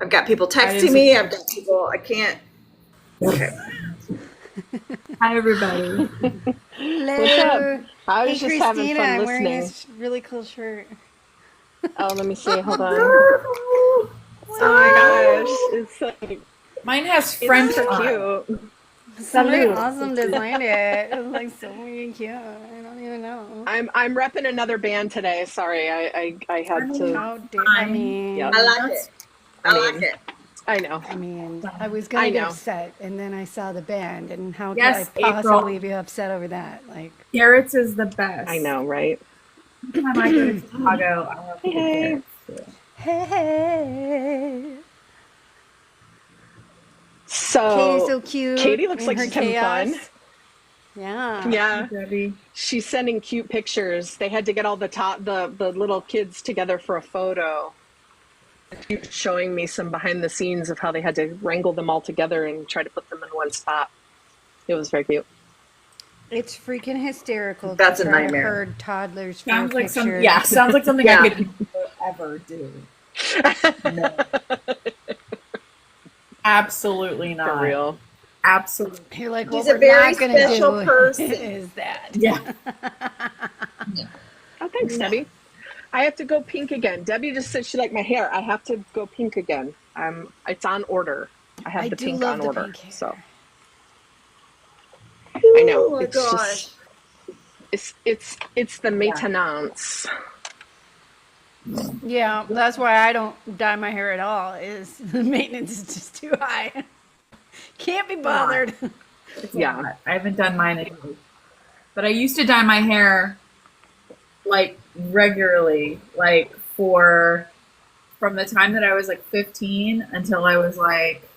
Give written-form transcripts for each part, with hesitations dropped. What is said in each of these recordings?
I've got people texting me. I've got people. I can't. Okay. Hi, everybody. Hello. What's up? I was Hey, just having Christina, fun I'm wearing listening. this really cool shirt. Oh, let me see. Hold on. Oh Oh my gosh, it's like Mine has it's French so on. cute. Somebody Salute. awesome designed it. It was like so weird cute. I don't even know. I'm repping another band today. Sorry, I had to. How dare I mean, Yep. I like it. I like it. I know. I was gonna I get know. upset, and then I saw the band, and how Yes, could I possibly April. be upset over that? Like, Carrots is the best. I know, right? Every time I go to Chicago, I have to get Hey. carrots too. hey, So Katie's so cute. Katie looks in like her she's having fun. chaos. Yeah. Yeah, Debbie. she's sending cute pictures. They had to get all the little kids together for a photo. She's showing me some behind the scenes of how they had to wrangle them all together and try to put them in one spot. It was very cute. It's freaking hysterical. That's to a try to nightmare. herd toddlers for Sounds a like picture. sounds like something Yeah. I could ever do. No. Absolutely not. For real. Absolutely. You're like, She's what a we're very not going to special do person. is that. Yeah. Oh, thanks, Debbie. I have to go pink again. Debbie just said she liked my hair. I have to go pink again. It's on order. I have I the do pink love on the order. pink hair. So I know Oh my it's gosh. just it's the maintenance. Yeah, that's why I don't dye my hair at all. Is the maintenance is just too high. Can't be bothered. It's a Yeah. lot. I haven't done mine in years. But I used to dye my hair like regularly, like from the time that I was like 15 until I was like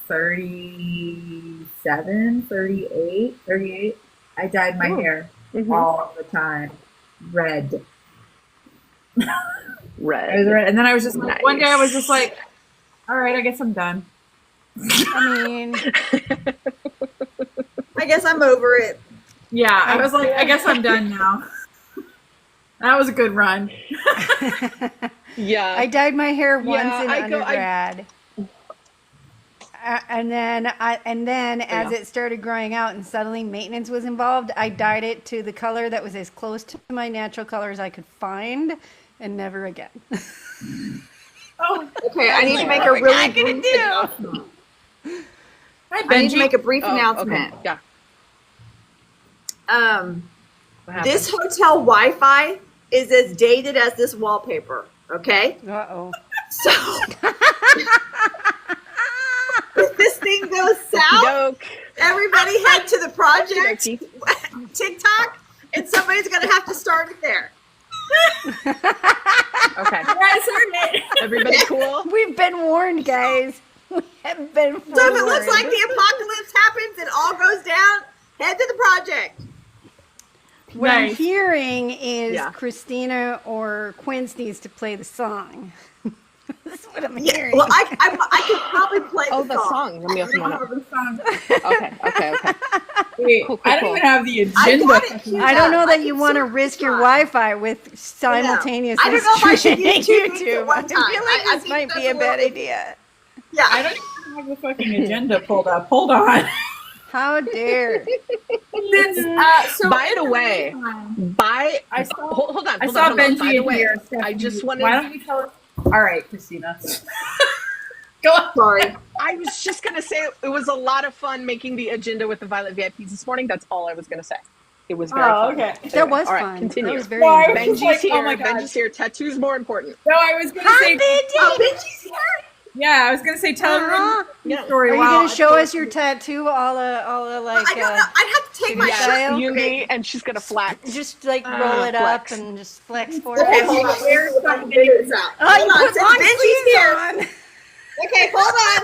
37, 38. I dyed my hair Mhm. all the time red. Red. I was red. And then I was just like, one day I was just Nice. like, all right, I guess I'm done. I mean, I guess I'm over it. Yeah, I was like, I guess I'm done now. That was a good run. Yeah. I dyed my hair once Yeah, in I go- undergrad. And then as Yeah. it started growing out and suddenly maintenance was involved, I dyed it to the color that was as close to my natural color as I could find, and never again. Oh, Okay, I need to make a What we're really not gonna brief do. announcement. hi, I need to Benji. make a brief Oh, announcement. okay. Yeah. What happened? This hotel Wi-Fi is as dated as this wallpaper. Okay, Uh-oh. so if this thing goes south, Doke. everybody head to the project Okey-dokey. TikTok, and somebody's gonna have to start it there. Okay. You guys heard it. Everybody cool? We've been warned, guys. We have been So if it looks forewarned. like the apocalypse happens and all goes down, head to the project. What I'm Nice. hearing is Yeah. Christina or Quince needs to play the song. That's what I'm hearing. Well, I could probably play Oh, the the song. song. Let me open one up. Wait, Cool, I don't cool. even have the I agenda. got it queued I don't know up. that I you can want to search risk your the Wi-Fi with simultaneously I don't know if I should streaming use two things at one I time. feel like I this think might that's be a a bad little- idea. Yeah. I don't even have the fucking agenda pulled up. Hold on. How dare? So By the way, I saw- hold on. I saw Benji By the in way, here. I just wanted. Why don't you tell us? All right, Christina. Go on. Sorry. I was just gonna say it was a lot of fun making the agenda with the Violet VIPs this morning. That's all I was gonna say. It was very Oh, fun. okay. That was all right, fun. continue. That was very Why? enjoyable. Benji's Like, here. oh my God. Benji's here. Tattoo's more important. No, I was gonna say. Oh, Benji's here. Yeah, I was gonna say tell Uh-huh. everyone the Yeah. story. Are you while going to show us your tattoo? All the like, I don't know. I'd have to take my Yeah. shirt. Style? You me, and she's gonna flex. just like roll it up flex. and just flex for Okay, us. hold on. Where's Let's see if I can figure this out. Oh, Hold you on. put Since long Benji's sleeves here. on. Okay, hold on.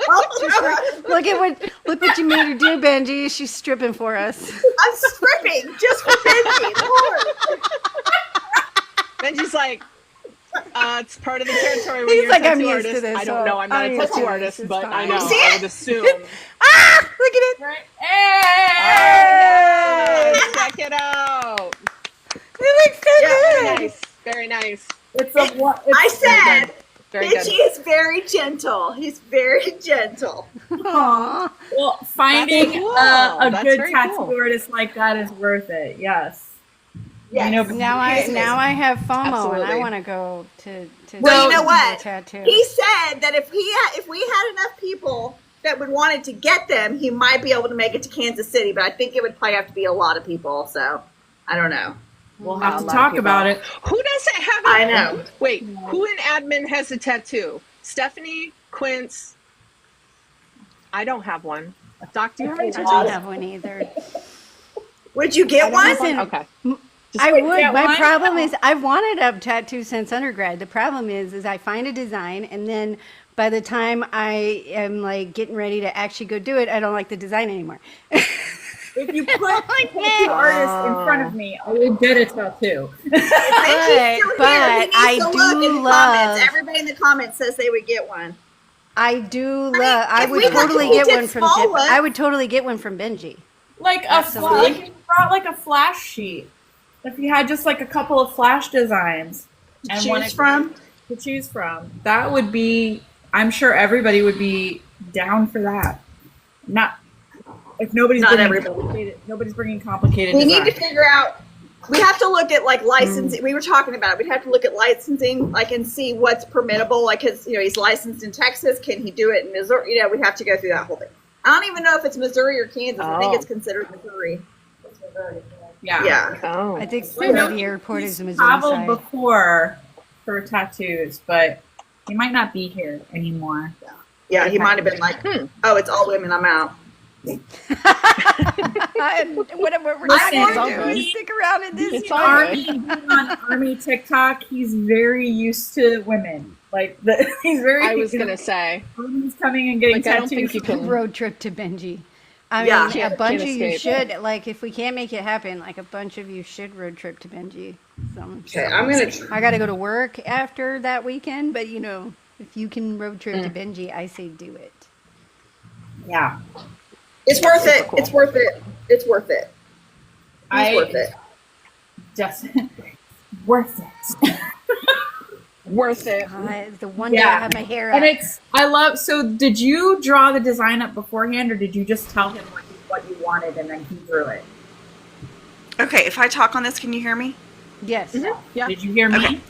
Hold on. Look what you made her do, Benji. She's stripping for us. I'm stripping just for Benji. Lord. Benji's like, it's part of the territory when He's you're like, a I'm tattoo used to artist. this, I so don't know. I'm not I'm a used tattoo to this. artist, It's but fine. I know. You see I it? would assume. Ah, look at it. Right. Hey! Hey! Check it out. It looks so Very good. nice. Very nice. It's a what? I said Very good. Benji is very gentle. He's very gentle. Aw. Well, finding cool. a That's good very tattoo cool. artist like that is worth it. Yes. Yes. You know, Now I have FOMO and I Absolutely. want to go to Well, you know get a what? tattoo. He said that if we had enough people that would want it to get them, he might be able to make it to Kansas City. But I think it would probably have to be a lot of people. So I don't know. we'll A have lot to of talk people. about it. Who doesn't have I know. Wait, who in admin has a tattoo? Stephanie, Quince. I don't have one. Doc, do you have any I tattoos? don't have one either. Would you get one? Listen, Okay. I wait, would. get My one? problem is I've wanted a tattoo since undergrad. The problem is I find a design and then by the time I am like getting ready to actually go do it, I don't like the design anymore. If you put a tattoo artist in front of me, I will get a tattoo. Benji's still but here. He needs I to do look in the love- comments. Everybody in the comments says they would get one. I do mean, love. I if would we got- totally if we get did one from. small ones- I would totally get one from Benji. Like a Absolutely. like if you brought like a flash sheet. If you had just like a couple of flash designs and choose wanted from? to choose from, that would be. I'm sure everybody would be down for that. Not if nobody's Not bringing everybody. complicated. Nobody's bringing complicated. We need design. to figure out. We have to look at like licensing. We were talking about it. We'd have to look at licensing, like, and see what's permittable. Like, his, he's licensed in Texas. Can he do it in Missouri? We'd have to go through that whole thing. I don't even know if it's Missouri or Kansas. I think Oh. it's considered Missouri. Yeah. Yeah. Oh. I think Well, the airport is the He's Missouri traveled side. before for tattoos, but he might not be here anymore. Yeah, he might have been like, oh, it's all women. I'm out. Whatever we're Listen, not it's going all to do good. is stick around in this. It's all Army, being on Army TikTok, he's very used to women. Like he's very. I was gonna say, He's coming and getting like, I don't tattoos. think you can. Road trip to Benji. I Yeah. mean, Can't- a bunch can't of you escape. should. Like, if we can't make it happen, like a bunch of you should road trip to Benji. So Okay, I'm gonna. I got to go to work after that weekend, but if you can road trip to Benji, I say do it. Yeah, It's worth it. cool. It's worth it. It's worth it. It's worth it. just worth it. Worth it. The one day I have my hair up. And I love. So, did you draw the design up beforehand, or did you just tell him what you wanted and then he drew it? Okay, if I talk on this, can you hear me? Yes. Yeah. Did you hear me? Okay.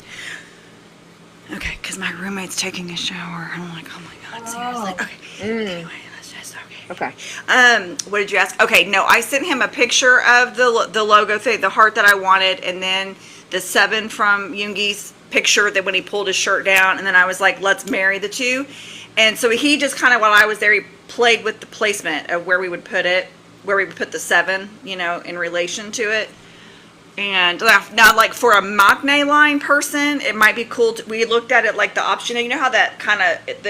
Okay, because my roommate's taking a shower. I'm like, oh my God, seriously. Okay. Anyway, let's just, okay. Okay. What did you ask? Okay, no, I sent him a picture of the logo thing, the heart that I wanted, and then the 7 from Yoongi's picture that when he pulled his shirt down, and then I was like, let's marry the two. And so he just kind of, while I was there, he played with the placement of where we would put it, where we would put the 7, in relation to it. And now, like, for a maknae line person, it might be cool. We looked at it like the option. You know how that kind of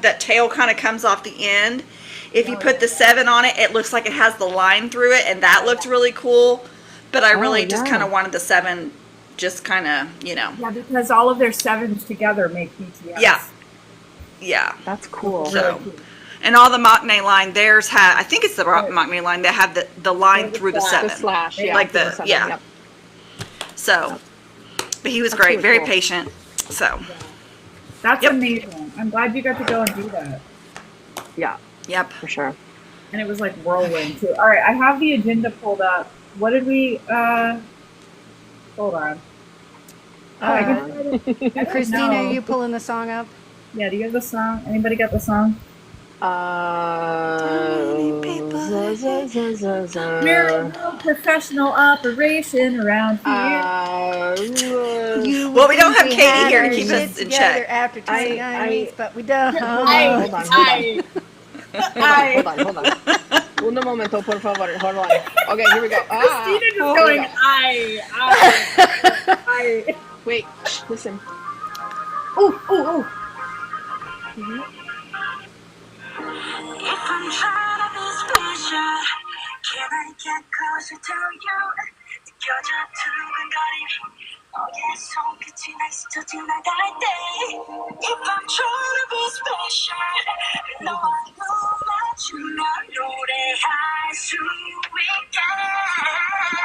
that tail kind of comes off the end. If you put the 7 on it, it looks like it has the line through it, and that looked really cool. But I really just kind of wanted the 7, just kind of, Yeah, because all of their 7s together make BTS. yeah. That's cool. So, and all the maknae line, theirs have. I think it's the maknae line that have the line through the slash. 7, The slash, yeah. like the 7, yeah. yep. So, but he was That's great, really very cool. patient. So, That's Yep. amazing. I'm glad you got to go and do that. Yeah, yep. for sure. And it was like whirlwind too. All right, I have the agenda pulled up. What did we? Hold on. I don't Christina, know. are you pulling the song up? Yeah, do you have the song? Anybody got the song? We're no professional operation around here. You Well, we don't think have Katie had here to our keep shit us in together check. After 29 I- weeks, but we don't. Hold on. Hold on. Un momento, por favor. Hold on. Okay, here we go. Christina just here we going, go. I. Wait, listen. Ooh. If I'm trying to be special, can I get closer to you? 느껴져 두근거림 너의 손끝이 날 스쳐 지나갈 때 If I'm trying to be special, 너와 눈 맞추며 노래할 수 있게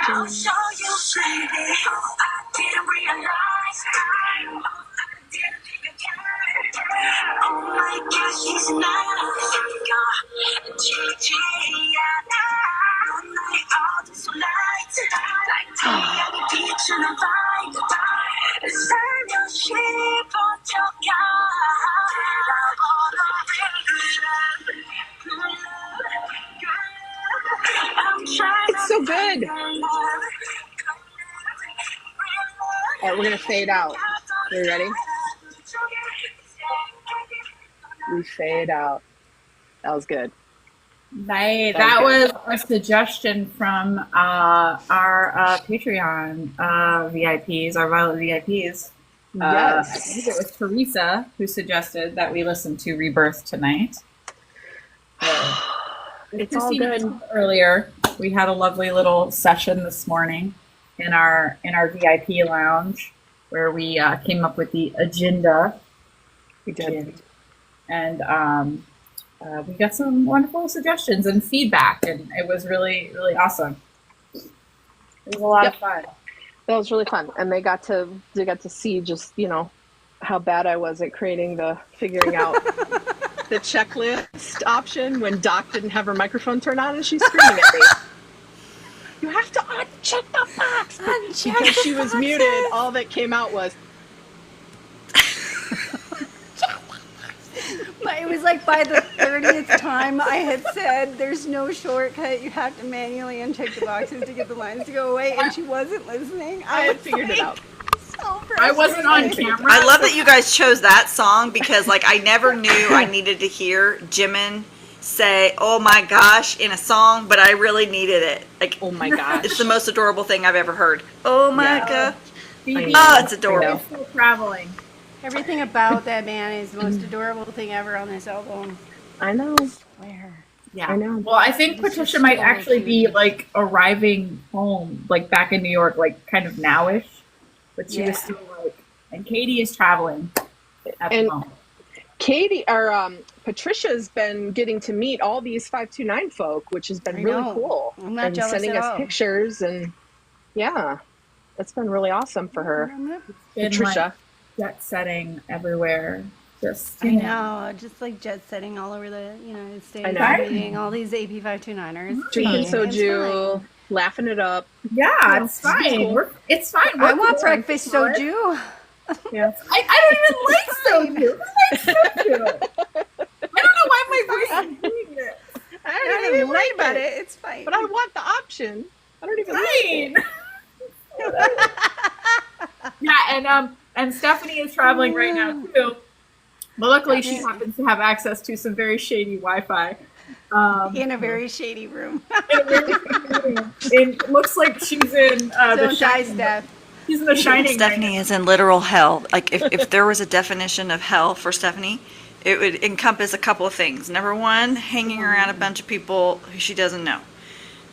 I'll show you baby I didn't realize I didn't even care Oh my gosh, she's nice. 넌 나의 어둠 light. Like 태양이 비추는 vibe. 살며시 번쩍여. It's so good. All right, we're gonna fade out. Are you ready? We fade out. That was good. Nice. That was a suggestion from our Patreon VIPs, our Violet VIPs. Yes. I think it was Teresa who suggested that we listen to Rebirth tonight. It's all good. Earlier, we had a lovely little session this morning in our VIP lounge where we came up with the agenda. We did. And we got some wonderful suggestions and feedback, and it was really, really awesome. It was a lot of fun. That was really fun, and they got to see just how bad I was at figuring out the checklist option when Doc didn't have her microphone turned on, and she's screaming at me. You have to uncheck the box because she was muted. All that came out was. It was like by the 30th time I had said, there's no shortcut. You have to manually uncheck the boxes to get the lines to go away, and she wasn't listening. I had figured it out. So I wasn't on camera. I love that you guys chose that song because, like, I never knew I needed to hear Jimin say, "Oh my gosh," in a song, but I really needed it. Like, Oh my gosh. it's the most adorable thing I've ever heard. Oh my god. Phoebe, Oh, it's adorable. still traveling. Everything about that man is the most adorable thing ever on this album. I know. Where? Yeah. I know. Well, I think This is Patricia might so actually be cute. like arriving home, like back in New York, like kind of nowish. But she was Yeah. still like, and Katie is traveling at the And- moment. Patricia's been getting to meet all these 529 folk, which has been I really know. cool. I'm not and jealous sending at us all. pictures, and yeah, that's been really awesome for her. Been, Patricia. like, jet setting everywhere. Just I know, just like jet setting all over the United States, I know. meeting all these AP529ers. Drinking It's soju, laughing it up. Yeah, it's That's fine. cool. It's fine. fine. I We're want cool. breakfast soju. Yeah. I don't even like soju. Who likes soju? I don't know why my voice is doing this. I I don't don't even worry like about it. It's fine. But I want the option. I don't even like Fine. Yeah, and Stephanie is traveling right now too. But luckily, she happens to have access to some very shady Wi-Fi. In a very shady room. It looks like she's in the Don't die, Shining. Steph. She's in the Shining. Stephanie is in literal hell. Like, if there was a definition of hell for Stephanie, it would encompass a couple of things. Number one, hanging around a bunch of people who she doesn't know.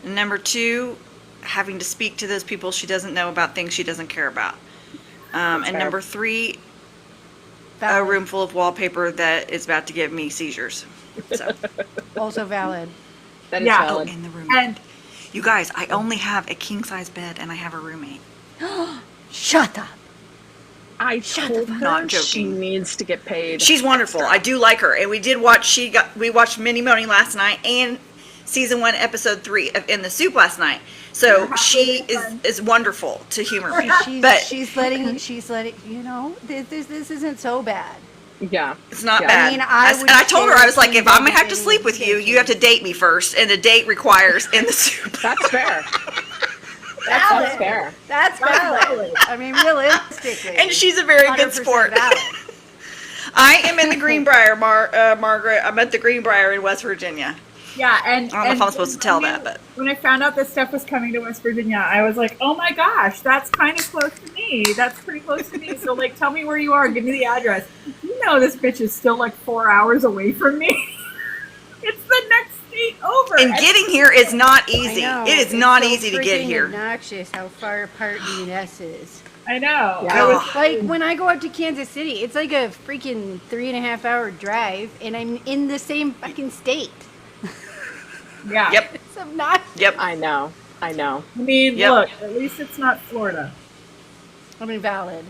And number two, having to speak to those people she doesn't know about things she doesn't care about. And fair. number three, a room full of wallpaper that is about to give me seizures. So, Also valid. That is Yeah. valid. in the room. And You guys, I only have a king-size bed and I have a roommate. Shut up. I told her Not she joking. needs to get paid. She's wonderful. I do like her, and we did watch. We watched Minnie Moaning last night and season 1, episode 3 of In the Soup last night. So she is wonderful to humor me. But She's letting this isn't so bad. Yeah. it's not Yeah. bad. I mean, I would and I told her, I was like, share if I'm gonna have to anything sleep with you, with you have to date me first, and the date requires In the Soup. That's fair. That's fair. That's valid. I mean, realistically. And she's a very good 100% sport. valid. I am in the Greenbrier, Margaret. I'm at the Greenbrier in West Virginia. yeah, and I don't know if I'm supposed to tell that, but when I found out that Steph was coming to West Virginia, I was like, oh my gosh, that's kind of close to me. That's pretty close to me. So, like, tell me where you are. Give me the address. You know this bitch is still, like, 4 hours away from me. It's the next state over. and getting here is not I easy. know. It is It's not so easy to get freaking here. Obnoxious how far apart the U.S. is. I know. Yeah. I was Like when I go up to Kansas City, it's like a freaking 3.5 hour drive, and I'm in the same fucking state. yeah. Yep, It's obnoxious. yep. I know. I mean, Yep. look, at least it's not Florida. I mean, valid.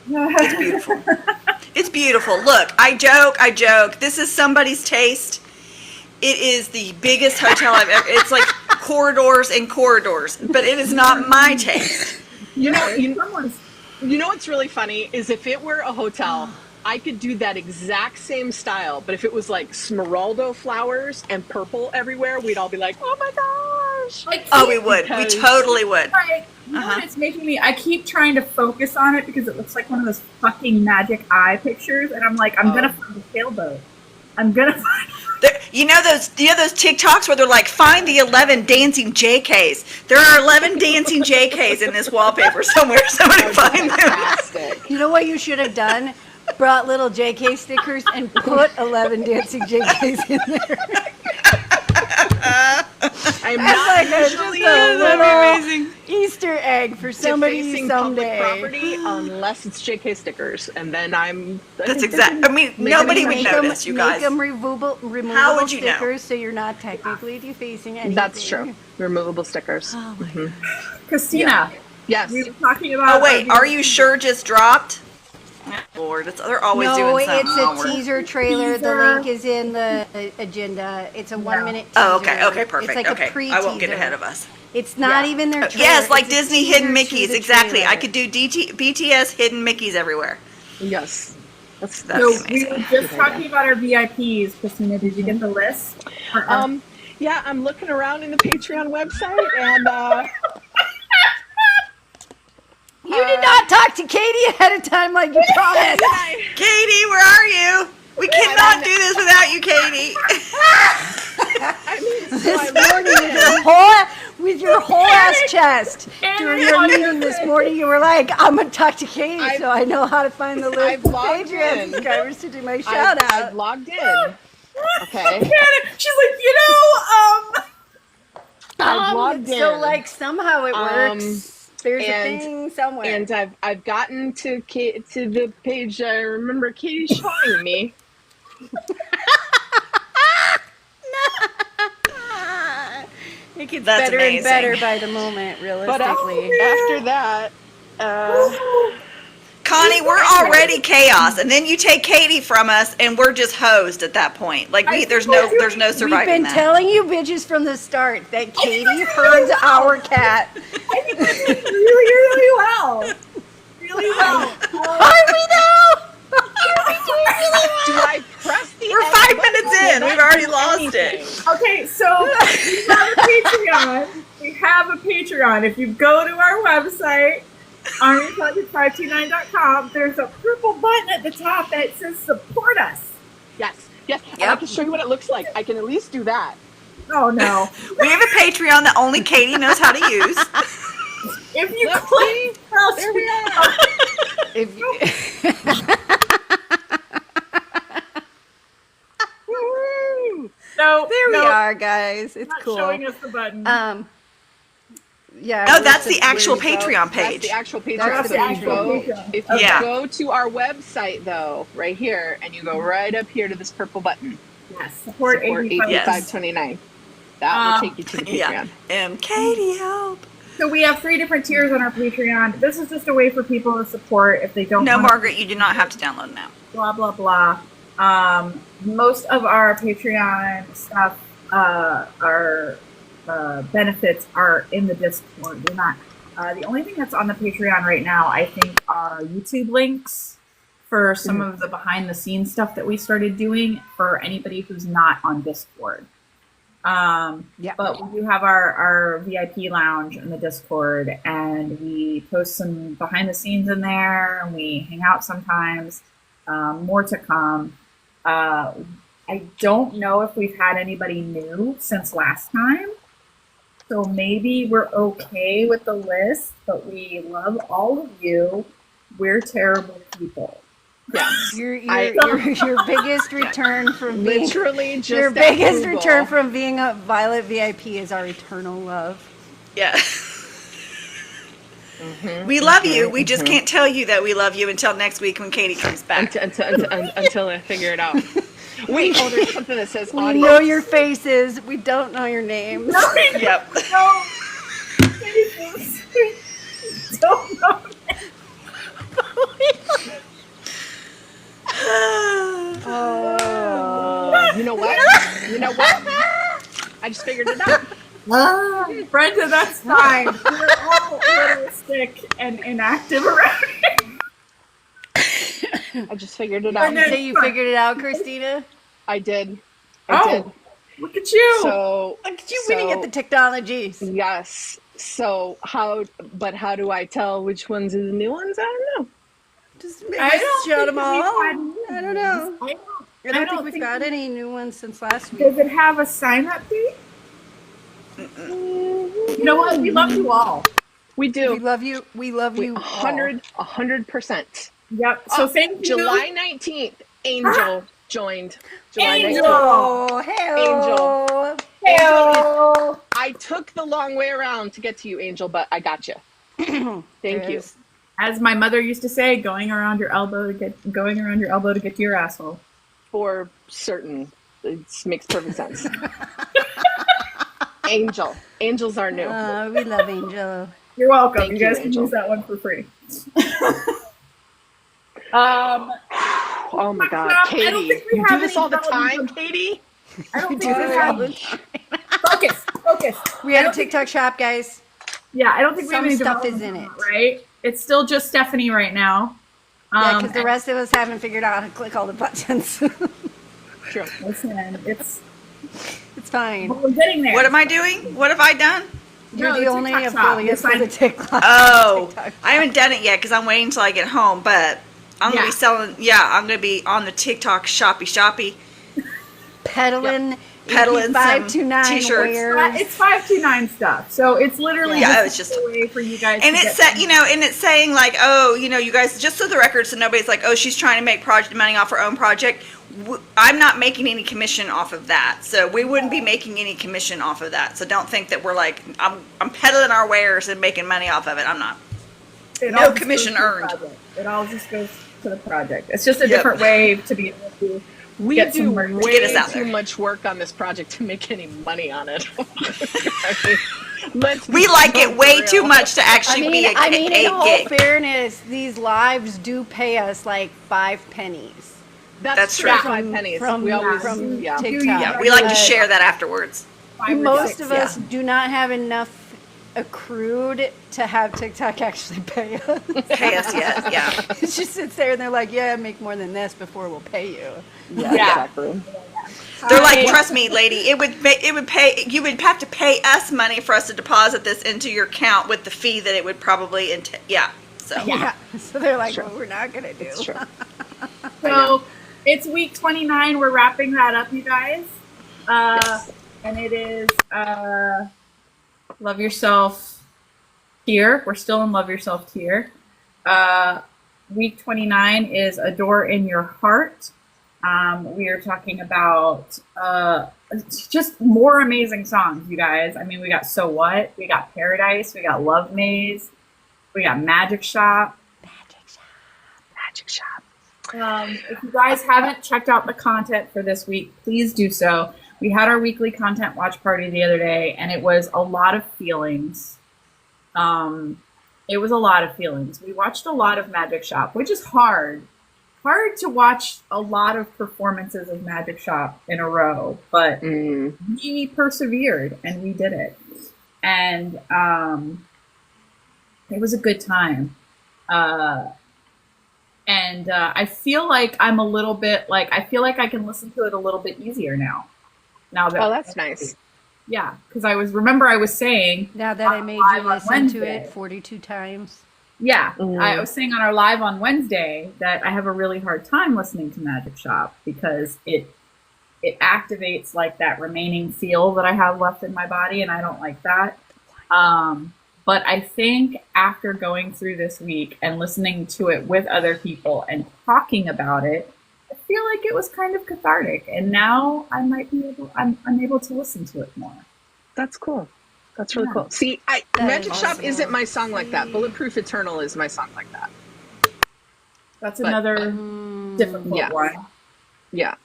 It's beautiful. It's beautiful. Look, I joke. This is somebody's taste. It is the biggest hotel I've ever. It's like corridors and corridors, but it is not my taste. You know what's really funny is if it were a hotel, I could do that exact same style, but if it was like Smeraldo flowers and purple everywhere, we'd all be like, "Oh my gosh!" Like, Oh, we would. We totally would. Right. You know what it's making me? I keep trying to focus on it because it looks like one of those fucking magic eye pictures, and I'm like, I'm gonna find a sailboat. I'm gonna find. You know those TikToks where they're like, find the 11 dancing JKs. There are 11 dancing JKs in this wallpaper somewhere. Somebody find them. Fantastic. You know what you should have done? Brought little JK stickers and put 11 dancing JKs in there. I'm That's not like usually just a little amazing. Easter egg for somebody defacing public someday. property unless it's JK stickers, and then That's exact. I mean, nobody would notice, you guys. Make them removable How would you know? stickers so you're not technically defacing anything. That's true. Removable stickers. Oh my God. Christina, Yes. we were talking about. Oh wait, are you sure just dropped? Lord, they're always No, doing something. it's a onward. teaser trailer. The link is in the agenda. It's a 1 minute teaser. Oh, okay, perfect. It's like okay, a pre-teaser. I won't get ahead of us. It's not even their trailer. Yes, like It's a Disney teaser hidden to Mickeys. the Exactly. I trailer. could do BTS hidden Mickeys everywhere. Yes. That'd So be we amazing. were just talking about our VIPs. Christina, did you get the list? Yeah, I'm looking around in the Patreon website, and You did not talk to Katie ahead of time like you promised. Katie, where are you? We cannot do this without you, Katie. This morning with your whole ass chest. During your meeting this morning, you were like, I'm going to talk to Katie so I know how to find the list I've of logged Patreon in. subscribers to do my shout I've out. logged in. Okay. She's like, I've logged in. So like somehow it works. There's a and- thing somewhere. And I've gotten to the page I remember Katie showing me. It gets That's better amazing. and better by the moment, But realistically. after that, Connie, we're already chaos, and then you take Katie from us, and we're just hosed at that point. Like there's no We've surviving been that. telling you bitches from the start that Katie herds our cat. really well. Really well. Are we though? do I press the We're end 5 button? minutes Will in. that We've already do lost anything? it. Okay, so we have a Patreon. We have a Patreon. If you go to our website, armyproject529.com, there's a purple button at the top that says support us. Yes. And I Yep. can show you what it looks like. I can at least do that. Oh no. We have a Patreon that only Katie knows how to use. If you Let's click, There we are. If you, Woo! no, there we no, are, guys. It's Not cool. showing us the button. Yeah. Oh, that's the where actual you go. Patreon That's page. the actual Patreon. That's So the if you actual go, Patreon. if you Yeah. go to our website though, right here, and you go right up here to this purple button, Yes, support support 85. Yes. 8529. That will take you to the Patreon. Yeah. Katie, help. So we have 3 different tiers on our Patreon. This is just a way for people to support if they don't No, wanna- Margaret, you do not have to download now. blah blah blah. Most of our Patreon stuff, our benefits are in the Discord. They're not. The only thing that's on the Patreon right now, I think, are YouTube links for some of the behind the scenes stuff that we started doing for anybody who's not on Discord. Yeah. But we do have our VIP lounge in the Discord, and we post some behind the scenes in there, and we hang out sometimes. More to come. I don't know if we've had anybody new since last time. So maybe we're okay with the list, but we love all of you. We're terrible people. Yes. Your biggest return from being Literally just your at biggest Google. return from being a Violet VIP is our eternal love. Yeah. We love you. We just can't tell you that we love you until next week when Katie comes back. until I figure it out. Wait, there's something that says We audience. know your faces. We don't know your names. Yep. No. Don't know. know what? I just figured it out. Brenda, that's fine. We're all a little sick and inactive around here. I just figured it out. So you figured it out, Christina? I did. I did. Look at you. So Look at you winning at the technologies. yes. So how do I tell which ones are the new ones? I don't know. Just I don't show think them all. we've had I don't know. I I don't think we've got any new ones since last week. Does it have a sign-up fee? You know what? We love you all. We do. We love you. We love you. 100%. Yep. So thank you. July 19th, Angel joined. July Angel. 19th. Oh, hello. Hello. I took the long way around to get to you, Angel, but I got you. Thank you. As my mother used to say, going around your elbow to get to your asshole. For certain. It makes perfect sense. Angel. Angel's our new. We love Angel. You're welcome. Thank you guys you, can Angel. use that one for free. Oh my God, I don't Katie, think we you have do this any all the development time, Katie? I don't Do think we this have all the time. focus. We have a TikTok shop, guys. Yeah, I don't think we have Some any stuff is development in on it. Right? It's still just Stephanie right now. Yeah, because the rest of us haven't figured out how to click all the buttons. True. Listen, it's fine. we're getting there. What am I doing? What have I done? You're No, the the only TikTok shop. affiliate for the TikTok. Oh, TikTok. I haven't done it yet because I'm waiting until I get home. But I'm gonna Yeah. be selling. Yeah, I'm gonna be on the TikTok shoppy. Peddling, Peddling some 529 t-shirts. wears. It's 529 stuff, so it's literally Yeah, just, it's just- a way for you guys. And to it's get and it's saying like, oh, you guys, just so the record, so nobody's like, oh, she's trying to make project money off her own project. I'm not making any commission off of that, so we wouldn't be making any commission off of that. So don't think that we're like, I'm peddling our wares and making money off of it. I'm not. It No all just commission goes to the earned. project. It all just goes to the project. It's just a Yep. different way to be able to. We Get do some merch. way Get us out too there. much work on this project to make any money on it. I mean, let's be We like it for way real. too much to actually be a in all gig. fairness, these lives do pay us like 5 pennies. That's true. true. 5 pennies. From, we always, from yeah. TikTok. Yeah, we like to But share that afterwards. 5 or Most 6, of us do not have enough accrued to have TikTok actually pay us. Pay us yet? Yeah. It just sits there and they're like, yeah, make more than this before we'll pay you. Yeah, Yeah. exactly. They're like, trust me, lady, it would pay. You would have to pay us money for us to deposit this into your account with the fee that it would probably yeah. So Yeah. So they're like, Sure. well, we're not going to do. It's true. So it's week 29. We're wrapping that up, you guys. Yes. And it is Love Yourself tier. We're still in Love Yourself tier. Week 29 is A Door in Your Heart. We are talking about just more amazing songs, you guys. I mean, we got So What? We got Paradise. We got Love Maze. We got Magic Shop. Magic shop. If you guys haven't checked out the content for this week, please do so. We had our weekly content watch party the other day, and it was a lot of feelings. It was a lot of feelings. We watched a lot of Magic Shop, which is hard to watch a lot of performances of Magic Shop in a row, but we persevered and we did it. And it was a good time. And I feel like I'm a little bit I feel like I can listen to it a little bit easier now. Now that Oh, that's nice. yeah, because I was saying Now that I made live you on listen to Wednesday. it 42 times. Yeah, I was saying on our live on Wednesday that I have a really hard time listening to Magic Shop because it activates like that remaining feel that I have left in my body, and I don't like that. But I think after going through this week and listening to it with other people and talking about it, I feel like it was kind of cathartic, and now I'm able to listen to it more. That's cool. That's really Yeah. cool. See, That Magic is Shop awesome. isn't my song like that. Bulletproof Eternal is my song like that. That's But- another difficult yeah. one. Yeah.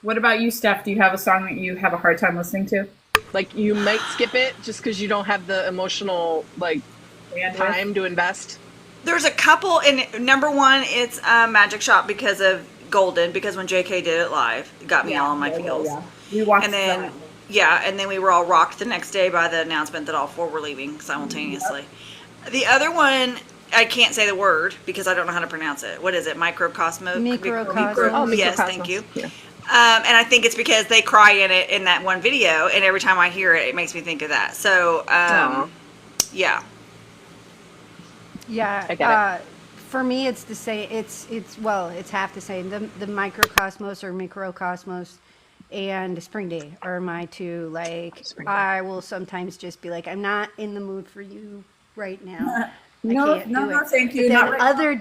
What about you, Steph? Do you have a song that you have a hard time listening to? Like you might skip it just because you don't have the emotional time to invest. there's a couple, and number one, it's Magic Shop because of Golden, because when JK did it live, it got me all on my feels. We watched And then, that. yeah, and then we were all rocked the next day by the announcement that all 4 were leaving simultaneously. The other one, I can't say the word because I don't know how to pronounce it. What is it? Microcosmos? Microcosmos. Oh, Yes, Microcosmos. thank you. Yeah. And I think it's because they cry in it in that one video, and every time I hear it, it makes me think of that. So, Aw. yeah. Yeah, I get it. for me, it's the same. It's half the same. The microcosmos or microcosmos, and Spring Day are my two. Like, Spring Day. I will sometimes just be like, I'm not in the mood for you right now. No, I can't no, do no, it. thank you. But Not then right other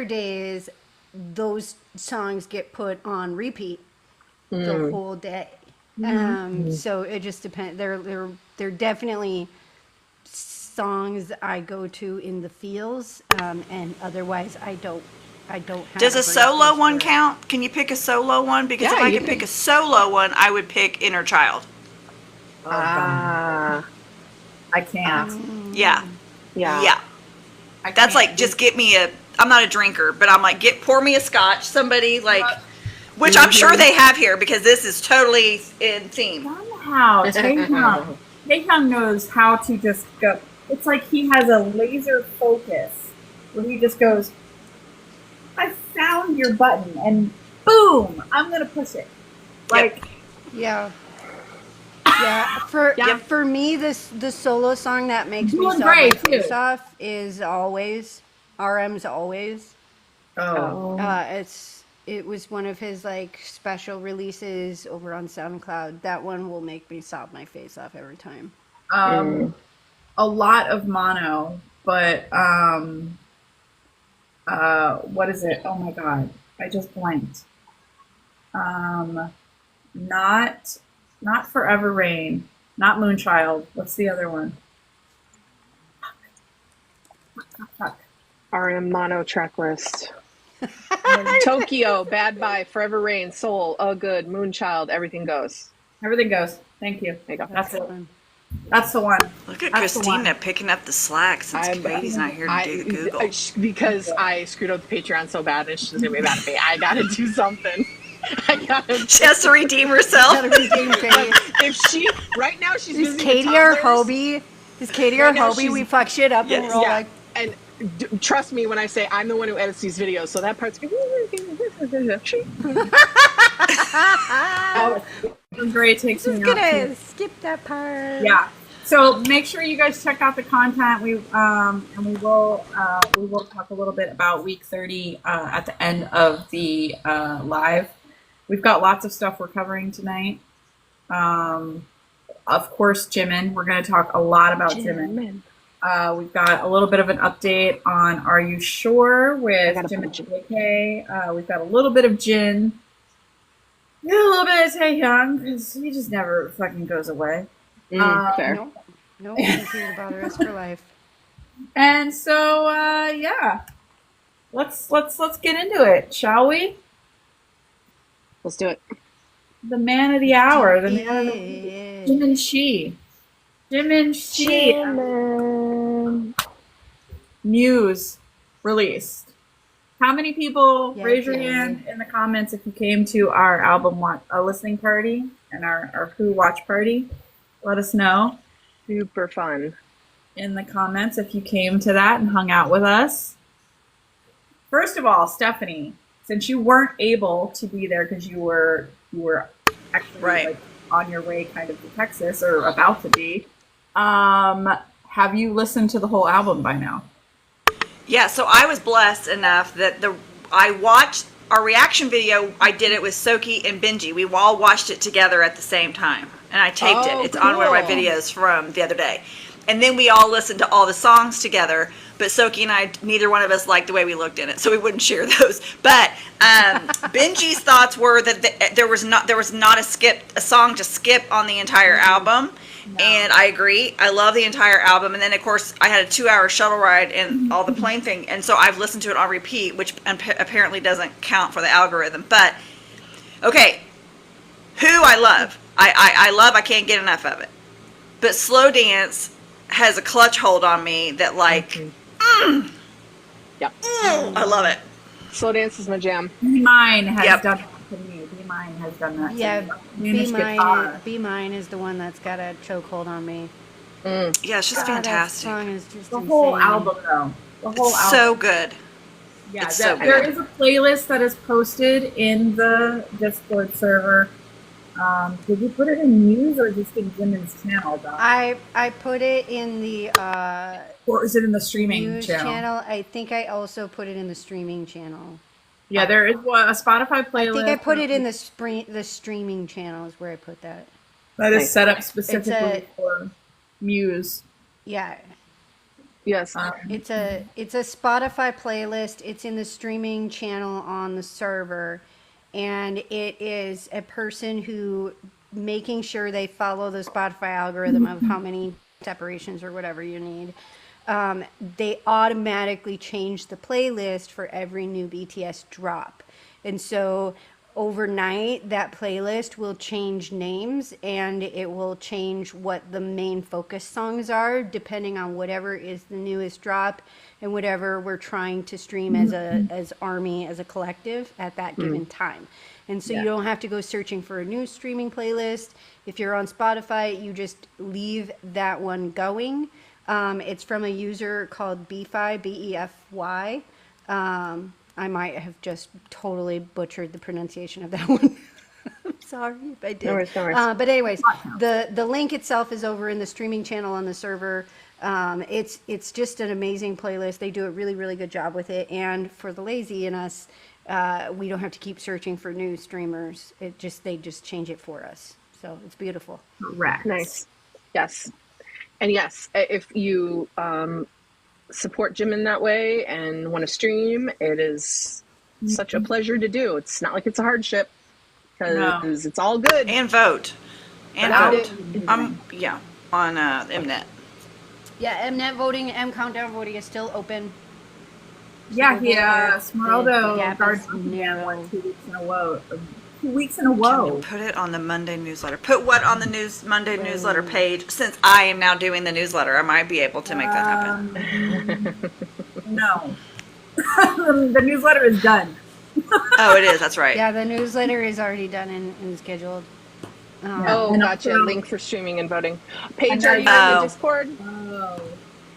days, those songs get put on repeat the whole day. So it just depends. They're definitely songs I go to in the feels, and otherwise I don't have Does a great solo taste one for it. count? Can you pick a solo one? Because Yeah, if I you could can. pick a solo one, I would pick Inner Child. Oh, God. I can't. Yeah. Yeah. Yeah. I That's can't. like, just get me I'm not a drinker, but I'm like, pour me a scotch, somebody, like, which I'm sure they have here because this is totally in theme. Somehow Taehyung knows how to just go. It's like he has a laser focus where he just goes, I found your button and boom, I'm gonna push it. Like, Yeah. For me, the solo song that makes me Doing sob my great, too. face off is Always. RM's Always. oh, It was one of his like special releases over on SoundCloud. That one will make me sob my face off every time. a lot of mono, but what is it? Oh my god, I just blanked. Not Forever Rain, not Moonchild. What's the other one? Fuck. RM mono track list. Tokyo, Bad Bye, Forever Rain, Soul, Oh Good, Moonchild, Everything Goes. Everything goes. Thank you. There you go. That's it. One. That's the one. Look at That's the one. Christina picking up the slack since Katie's not here to do the Google. Because I screwed up the Patreon so bad and she's gonna be mad at me. I gotta do something. She has to redeem herself. Gotta redeem Katie. If she right now she's Is busy Katie with our toddlers. Hobie? Is Katie our Right now Hobie? she's- We fuck shit up Yes. and we're all Yeah, like, and trust me when I say I'm the one who edits these videos, so that part's Great takes me just out. gonna skip that part. Yeah. So make sure you guys check out the content. We will talk a little bit about week 30 at the end of the live. We've got lots of stuff we're covering tonight. Of course, Jimin. We're going to talk a lot about Jimin. We've got a little bit of an update on Are You Sure with Jimin and JK. We've got a little bit of Jin. A little bit of Taehyung because he just never fucking goes away. Fair. Nope, she's here about the rest of her life. And so, yeah, let's get into it, shall we? Let's do it. The man of the hour, the man of the Jimin Shi. Jimin Shi. MUSE released. How many people raise your hand in the comments if you came to our album listening party and our Who watch party? Let us know Super fun. in the comments if you came to that and hung out with us. First of all, Stephanie, since you weren't able to be there because you were actually like on your way kind of to Texas or about to be, have you listened to the whole album by now? Yeah, so I was blessed enough that I watched our reaction video. I did it with Soki and Benji. We all watched it together at the same time, and I taped it. It's on one of my cool. videos from the other day. And then we all listened to all the songs together. But Soki and I, neither one of us liked the way we looked in it, so we wouldn't share those. But Benji's thoughts were that there was not a song to skip on the entire album. No. And I agree. I love the entire album. And then, of course, I had a 2-hour shuttle ride and all the plane thing. And so I've listened to it on repeat, which apparently doesn't count for the algorithm. But, okay, Who I love. I love, I can't get enough of it. But Slow Dance has a clutch hold on me that, like, Yep. I love it. Slow Dance is my jam. Mine has Yep. done it to me. Be Mine has done that. Yeah, too. Danish guitar. Be Mine is the one that's got a chokehold on me. Yeah, it's just God, that fantastic. song is just The insane. whole album, though. The whole It's album. so good. Yeah, It's so there good. is a playlist that is posted in the Discord server. Did you put it in Muse or just in Jimin's channel, Doc? I put it in the Or is it in the streaming news channel. I think I also put it in the streaming channel. Yeah, there is a Spotify playlist. I think I put it in the streaming channel is where I put that. that is Nice. set up specifically for Muse. Yeah, Yes. it's a Spotify playlist. It's in the streaming channel on the server, and it is a person who making sure they follow the Spotify algorithm of how many separations or whatever you need. They automatically change the playlist for every new BTS drop, and so overnight that playlist will change names and it will change what the main focus songs are depending on whatever is the newest drop and whatever we're trying to stream as army, as a collective at that given time. And so you don't have to go searching for a new streaming playlist. If you're on Spotify, you just leave that one going. It's from a user called Befy, Befy. I might have just totally butchered the pronunciation of that one. I'm sorry if I did. No worries, no worries. But anyways, the link itself is over in the streaming channel on the server. It's just an amazing playlist. They do a really, really good job with it. And for the lazy in us, we don't have to keep searching for new streamers. They just change it for us. So it's beautiful. Correct. Nice. Yes. And yes, if you support Jimin that way and want to stream, it is such a pleasure to do. It's not like it's a hardship because it's all good. And vote. And Vote. vote. Yeah, on Mnet. Yeah, Mnet voting, M Countdown voting is still open. Yeah, The Smeraldo gap guards is man narrow. won 2 weeks in a row. 2 weeks in a row. Put it on the Monday newsletter. Put what on the Monday newsletter page? Since I am now doing the newsletter, I might be able to make that happen. No. The newsletter is done. Oh, it is. That's right. Yeah, the newsletter is already done and scheduled. Oh, And gotcha. also- Link for streaming and voting. Paige, And are you in Oh. the Discord? Oh,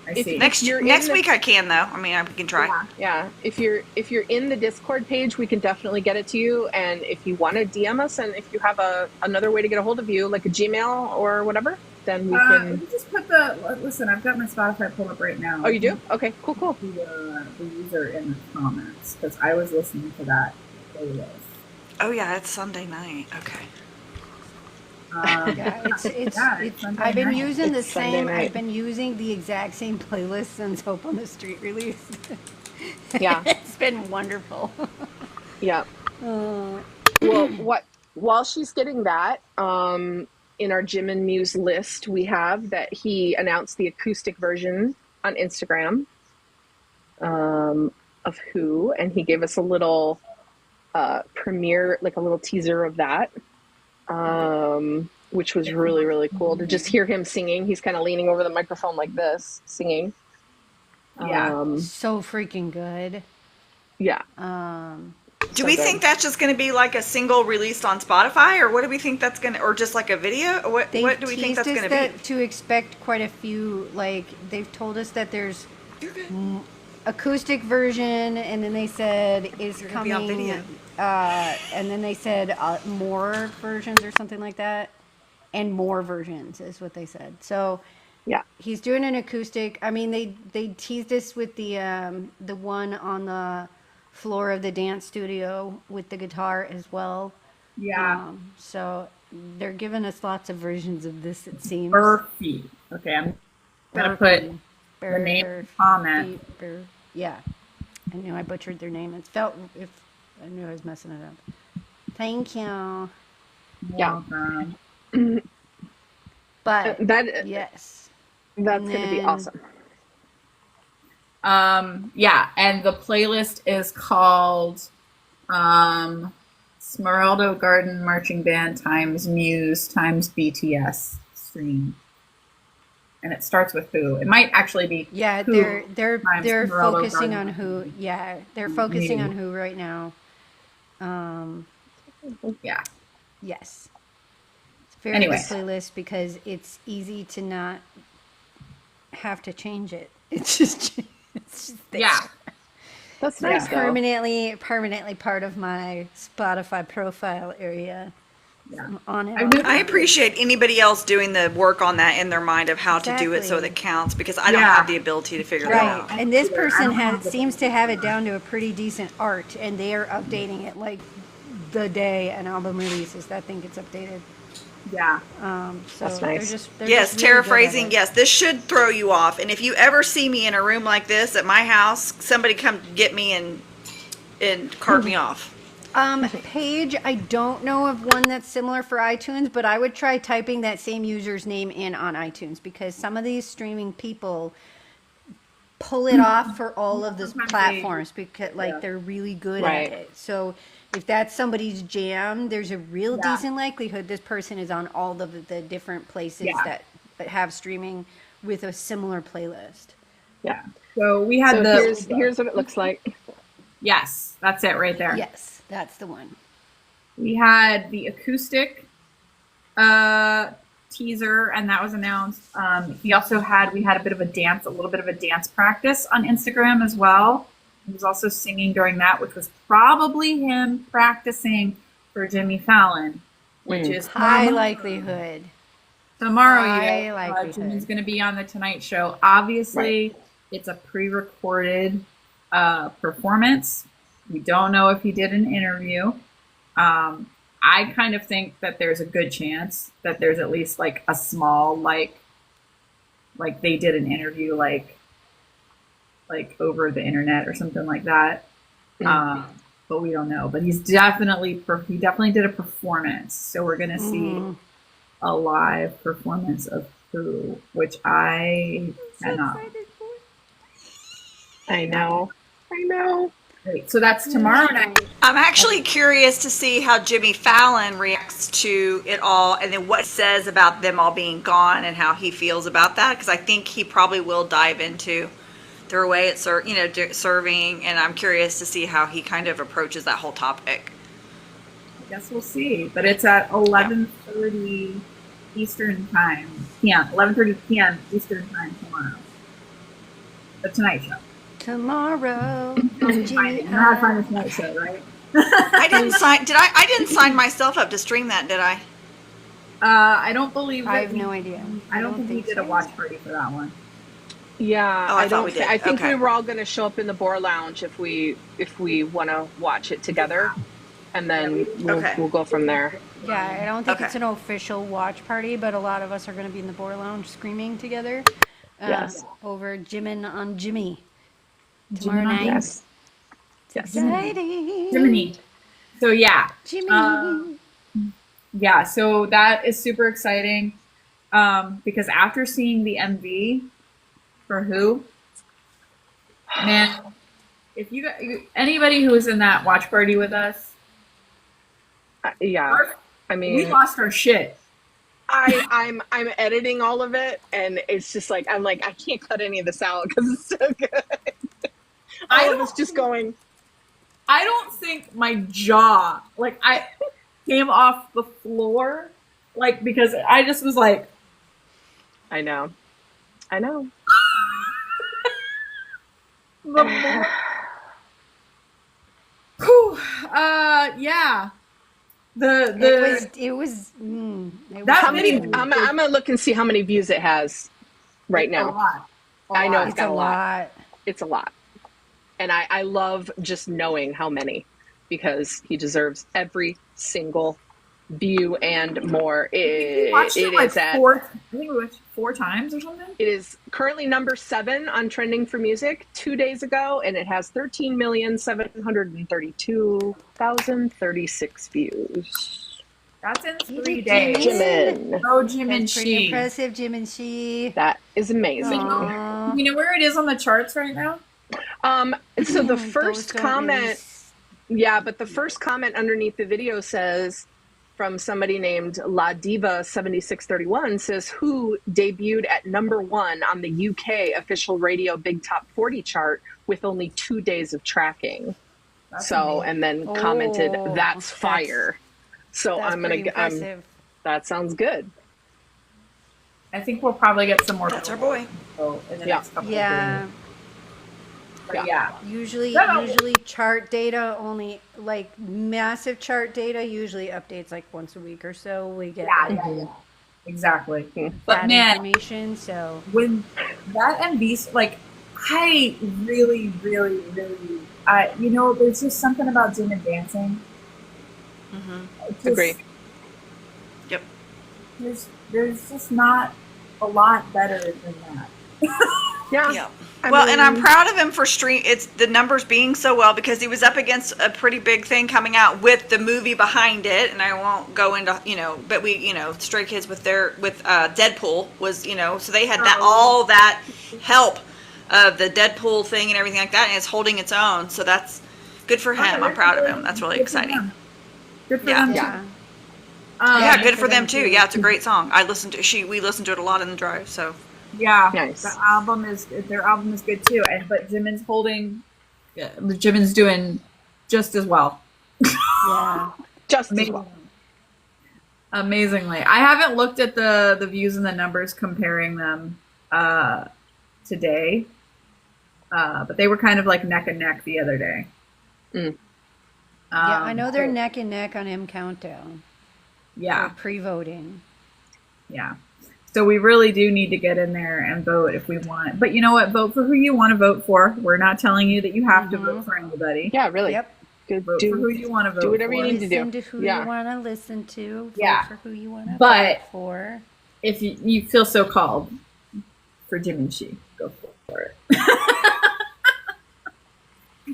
I If see. Next you're in next the- week I can though. I mean, I can try. Yeah. Yeah. If you're in the Discord page, we can definitely get it to you. And if you want to DM us, and if you have another way to get a hold of you, like a Gmail or whatever, then we can. You just put listen, I've got my Spotify pulled up right now. Oh, you do? Okay. Cool. Cool. The user in the comments because I was listening to that playlist. Oh yeah, it's Sunday night. Okay. Yeah, it's Sunday I've been night. using the It's Sunday same. night. I've been using the exact same playlist since Hope on the Street released. Yeah. It's been wonderful. Yeah. Well, while she's getting that, in our Jim and Muse list, we have that he announced the acoustic version on Instagram of Who, and he gave us a little premiere, like a little teaser of that, which was really, really cool to just hear him singing. He's kind of leaning over the microphone like this, singing. Yeah. So freaking good. Yeah. Do we think that's just going to be like a single released on Spotify, or what do we think that's going to, or just like a video? Or what do we think that's going to be? To expect quite a few. Like they've told us that there's acoustic version, and then they said is You're gonna be on coming. video. And then they said more versions or something like that, and more versions is what they said. So Yeah. he's doing an acoustic. I mean, they teased us with the one on the floor of the dance studio with the guitar as well. Yeah. So they're giving us lots of versions of this. It seems. Burfy. Okay, I'm gonna put the name in the comment. Yeah, I knew I butchered their name. It felt if I knew I was messing it up. Thank you. Yeah. But That yes, that's And going to be then- awesome. Yeah, and the playlist is called Smeraldo Garden Marching Band times Muse times BTS stream. And it starts with Who. It might actually be yeah, Who they're times Smeraldo focusing Garden on Who. Yeah, they're focusing Maybe. on Who right now. Yeah. Yes. It's a very Anyway. good playlist because it's easy to not have to change it. It's just there. Yeah. That's Yeah. nice though. Permanently part of my Spotify profile area. Yeah. I'm on it. I've all the never- I time. appreciate anybody else doing the work on that in their mind of how to do it so Exactly. that it counts, because I don't Yeah. have the ability to figure that Right, out. and this either. I person don't have the- seems to have it down to a pretty decent art, and they are updating it like the day an album releases. I think it's updated. Yeah. So That's nice. they're Yes, just really good at paraphrasing. it. Yes, this should throw you off. And if you ever see me in a room like this at my house, somebody come get me and cart me off. Paige, I don't know of one that's similar for iTunes, but I would try typing that same user's name in on iTunes because some of these streaming people pull it off for all of the Sometimes platforms because yeah. they're really good Right. at it. So if that's somebody's jam, there's a real Yeah. decent likelihood this person is on all of the different places Yeah. that have streaming with a similar playlist. Yeah. So we had So here's what it looks like. yes, that's it right there. Yes, that's the one. We had the acoustic teaser, and that was announced. We had a little bit of a dance practice on Instagram as well. He was also singing during that, which was probably him practicing for Jimmy Fallon, which is High tomorrow. likelihood. Tomorrow, High likelihood. Jimmy's going to be on the Tonight Show. Obviously, it's a pre-recorded performance. We don't know if he did an interview. I kind of think that there's a good chance that there's at least like a small like they did an interview like over the internet or something like that. But we don't know. But he definitely did a performance. So we're gonna see a live performance of Who, which I cannot. I know. Wait, so that's tomorrow night. I'm actually curious to see how Jimmy Fallon reacts to it all, and then what he says about them all being gone and how he feels about that, because I think he probably will dive into their way at serving, and I'm curious to see how he kind of approaches that whole topic. I guess we'll see. But it's at 11:30 Eastern time. Yeah, 11:30 p.m. Eastern time tomorrow. The Tonight Show. Tomorrow. You know how to find the Tonight Show, right? I didn't sign myself up to stream that, did I? I don't believe. I have no idea. I don't think we did so. a watch party for that one. Yeah, Oh, I thought we did. I think Okay. we were all going to show up in the Boar Lounge if we want to watch it together, and then we'll go from there. Yeah, I don't think Okay. it's an official watch party, but a lot of us are going to be in the Boar Lounge screaming together. Yes. Over Jimin on Jimmy. Tomorrow night. Yes. Exciting. Jiminy. So yeah. Jimmy. Yeah, so that is super exciting. Because after seeing the MV for Who, man, if you got anybody who was in that watch party with us, Yeah. I we mean, lost our shit. I'm editing all of it, and it's just like I can't cut any of this out because it's so good. All of us just going. I don't think my jaw, I came off the floor, because I just was like, I know. the more. Whew, yeah. It was That How many? video I'm gonna look and see how many views it has right a now. lot. I know it's a lot. It's a lot, and I love just knowing how many, because he deserves every single view and more. We watched it like is at. four. I think we watched 4 times or something. It is currently number 7 on Trending for Music 2 days ago, and it has 13,732,036 views. That's in 3 Jimin. days. Jimin. Oh, Jim and That's pretty she. impressive, Jim and she. That is amazing. Aw. You know where it is on the charts right now? So the Those first don't comment, yeah, but the first comment underneath the video says, from somebody named La Diva 7631, says, Who debuted at number 1 on the UK official radio Big Top 40 chart with only 2 days of tracking. That's So, amazing. and then commented, Oh, that's fire. So That's I'm gonna pretty impressive. that sounds good. I think we'll probably get some more. That's our boy. In the Yeah. next couple Yeah. of days. But yeah. Usually chart data only, like massive chart data usually updates like once a week or so. We get Yeah. Exactly. But that man, information. So when that MV, like, I really, really, really, there's just something about Jimin dancing. Agree. Yep. There's just not a lot better than that. Yeah. Yeah. I Well, mean, and I'm proud of him for it's the numbers being so well, because he was up against a pretty big thing coming out with the movie behind it, and I won't go into, but we, Stray Kids with Deadpool was, so they had all that help of the Deadpool thing and everything like that, and it's holding its own. So that's good for him. I'm proud of him. That's really exciting. Good for Yeah. them. yeah. Yeah, good for them too. Yeah, it's a great song. We listened to it a lot in the drive. So Yeah, Nice. their album is good too, but Jimin's doing just as well. Yeah. just as Amazing. well. Amazingly, I haven't looked at the views and the numbers comparing them today, but they were kind of like neck and neck the other day. Mm. Yeah, I know they're neck and neck on M Countdown. Yeah, For pre-voting. yeah. So we really do need to get in there and vote if we want. But you know what? Vote for who you want to vote for. We're not telling you that you have to vote for anybody. Yeah, really. Yep. Good. Vote for who you want to vote do whatever for. you need to do. Listen to who Yeah. you want to listen to. Vote Yeah. for who you want to But- vote for. If you feel so called for Jimin Shi, go for it.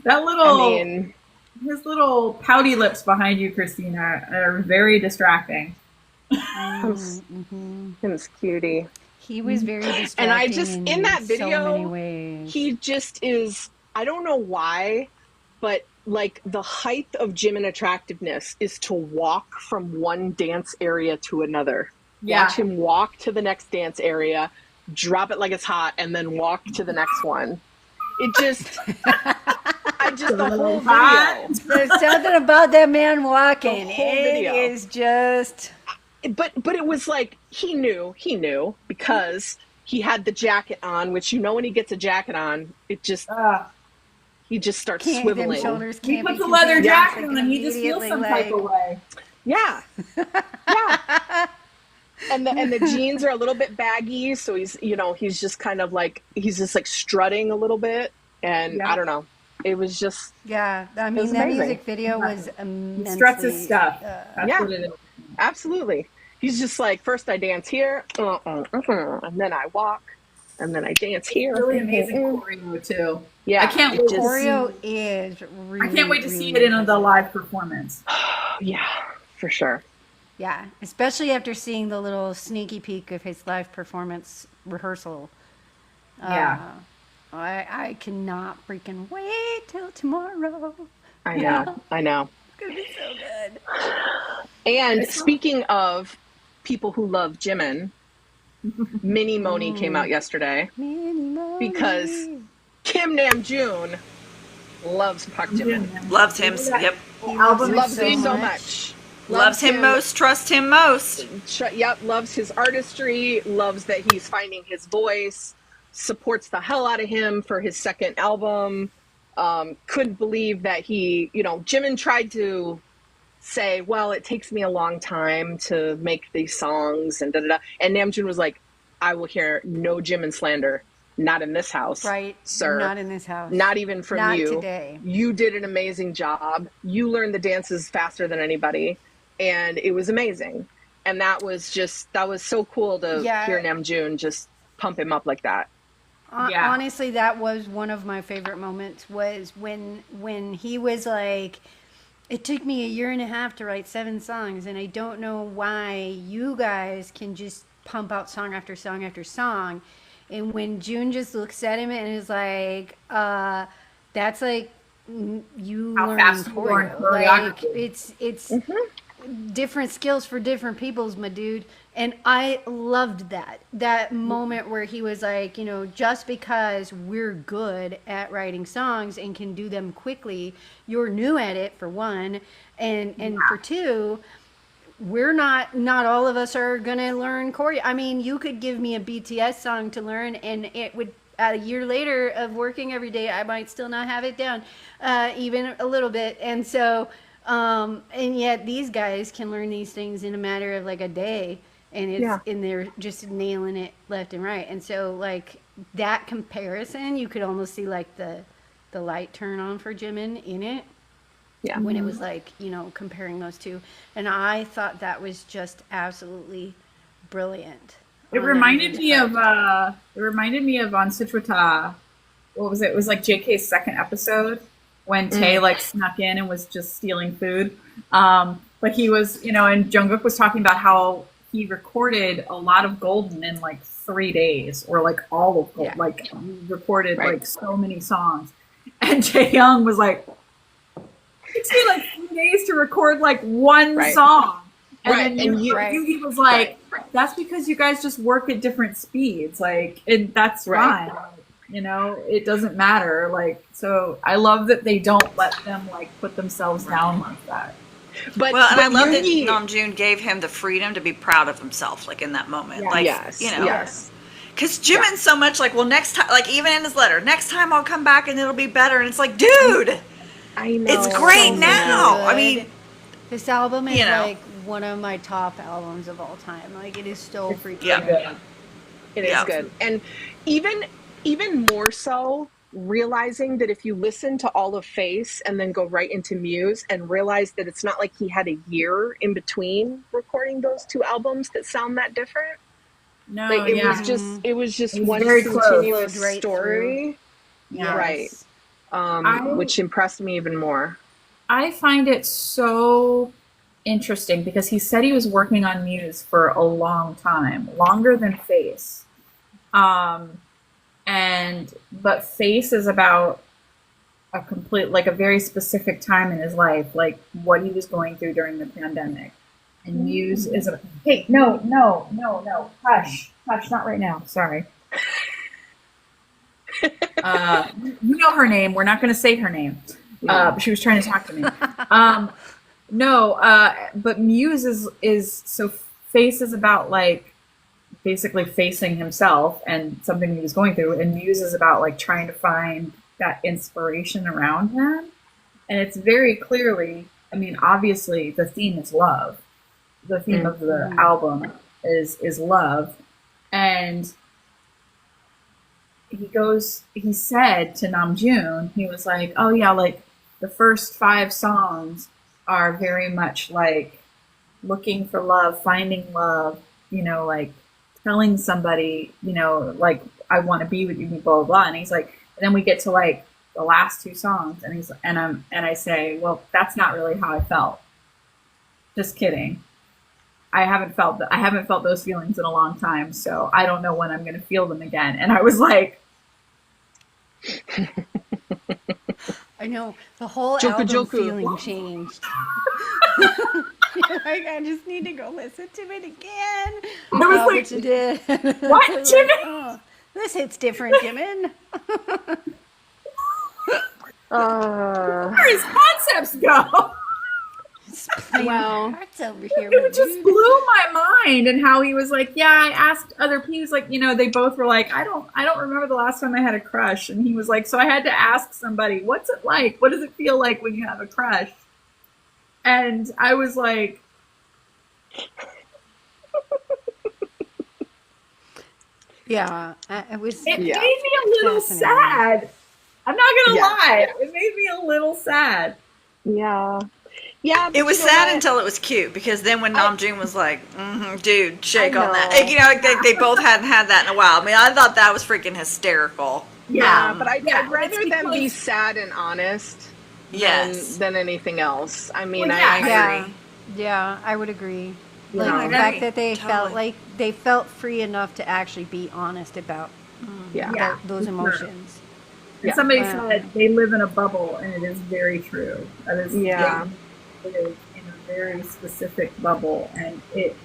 That little, his little pouty lips behind you, Christina, are very distracting. Him's cutie. He was very distracting. And I just in that so video, many ways. he just is. I don't know why, but like the height of Jimin attractiveness is to walk from one dance area to another. Yeah. Watch him walk to the next dance area, drop it like it's hot, and then walk to the next one. It just, the whole video. There's something about that man walking. The whole It video. is just. But it was like he knew because he had the jacket on, which when he gets a jacket on, it just he just starts Them swiveling. shoulders He can't puts be a leather contained. jacket Like on and he just feels immediately, some like, type of way. Yeah. Yeah. And the jeans are a little bit baggy, so he's just kind of like he's just like strutting a little bit, and Yeah. I don't know. It was just Yeah, I was mean that amazing. music video was He immensely. struts his stuff. That's Yeah. what it is. absolutely. He's just like, first I dance here, and then I walk, and then I dance here. Really amazing choreo too. Yeah, I can't it wait just- Choreo is really. I can't wait to see really it in the live performance. Yeah, for sure. Yeah, especially after seeing the little sneaky peek of his live performance rehearsal. Yeah. I cannot freaking wait till tomorrow. I know. It's gonna be so good. And speaking of people who love Jimin, Mini Moni came out yesterday because Kim Namjoon loves Park Jimin. loves him. Yep. Loves him so much. Loves him most. Trusts him most. Yep, loves his artistry, loves that he's finding his voice, supports the hell out of him for his second album. Couldn't believe that Jimin tried to say, well, it takes me a long time to make these songs and da-da-da. And Namjoon was like, I will hear no Jimin slander. Not in this house. Right. Sir. Not in this house. Not even from Not you. today. You did an amazing job. You learned the dances faster than anybody. And it was amazing. And that was so cool to hear Namjoon just pump him up like that. Yeah. Honestly, that was one of my favorite moments was when he was like, it took me 1.5 years to write 7 songs, and I don't know why you guys can just pump out song after song after song. And when June just looks at him and is like, that's like you How learning fast you learn choreo. Like, choreography. it's different skills for different peoples, my dude. And I loved that moment where he was like, just because we're good at writing songs and can do them quickly, you're new at it, for one, and for two, we're not all of us are gonna learn choreo. I mean, you could give me a BTS song to learn, and it would a year later of working every day, I might still not have it down, even a little bit. And so, and yet these guys can learn these things in a matter of like a day, and and they're just nailing it left and right. And so, like that comparison, you could almost see like the light turn on for Jimin in it. Yeah. When it was like, you know, comparing those two. And I thought that was just absolutely brilliant. It reminded me of on Situata, what was it? It was like JK's second episode when Tae like snuck in and was just stealing food. But he was, you know, and Jungkook was talking about how he recorded a lot of Golden in like 3 days, or like all of Golden, like recorded like so many songs. And Jaehyung was like, it took me like 3 days to record like one song. And then Yugi was like, that's because you guys just work at different speeds. Like, and that's fine. You know, it doesn't matter. Like, so I love that they don't let them like put themselves down like that. But I love that Namjoon gave him the freedom to be proud of himself, like in that moment. Yeah. Like, you know, because Jimin's so much like, well, next time, like even in his letter, next time I'll come back and it'll be better. And it's like, dude, I know. it's great So now. good. I mean, this album is you know, like one of my top albums of all time. Like, it is so freaking good. It is good. And even more so, realizing that if you listen to all of Face and then go right into Muse and realize that it's not like he had a year in between recording those two albums that sound that different. No, like it was just one continuous story. Right. Which impressed me even more. I find it so interesting because he said he was working on Muse for a long time, longer than Face. But Face is about a complete, like a very specific time in his life, like what he was going through during the pandemic. And Muse is a, hey, no, hush, not right now, sorry. You know her name, we're not going to say her name. She was trying to talk to me. But Muse is so Face is about like basically facing himself and something he was going through, and Muse is about like trying to find that inspiration around him. And it's very clearly, I mean, obviously the theme is love. The theme of the album is love. And he said to Namjoon, he was like, oh yeah, like the first 5 songs are very much like looking for love, finding love, you know, like telling somebody, you know, like I want to be with you, blah, blah, blah. And he's like, and then we get to like the last 2 songs and I say, well, that's not really how I felt. Just kidding. I haven't felt those feelings in a long time, so I don't know when I'm going to feel them again. And I was like, I know, the whole album feeling changed. Like, I just need to go listen to it again. I was like, which it did. What, Jimin? Like, oh, this hits different, Jimin. Where his concepts go? Well, hearts over here. It just blew my mind, and how he was like, yeah, I asked other people. He was like, you know, they both were like, I don't remember the last time I had a crush. And he was like, so I had to ask somebody, what's it like? What does it feel like when you have a crush? And I was like, yeah, it was. It made me a little sad. I'm not gonna lie, it made me a little sad. Yeah. It was sad until it was cute, because then when Namjoon was like, dude, shake on that. Like, you know, like they both hadn't had that in a while. I mean, I thought that was freaking hysterical. Yeah, but I'd rather them be sad and honest than anything else. I mean, I agree. Yeah, I would agree. Like the fact that they felt like they felt free enough to actually be honest about those emotions. And somebody said they live in a bubble, and it is very true. That is, it is in a very specific bubble, and it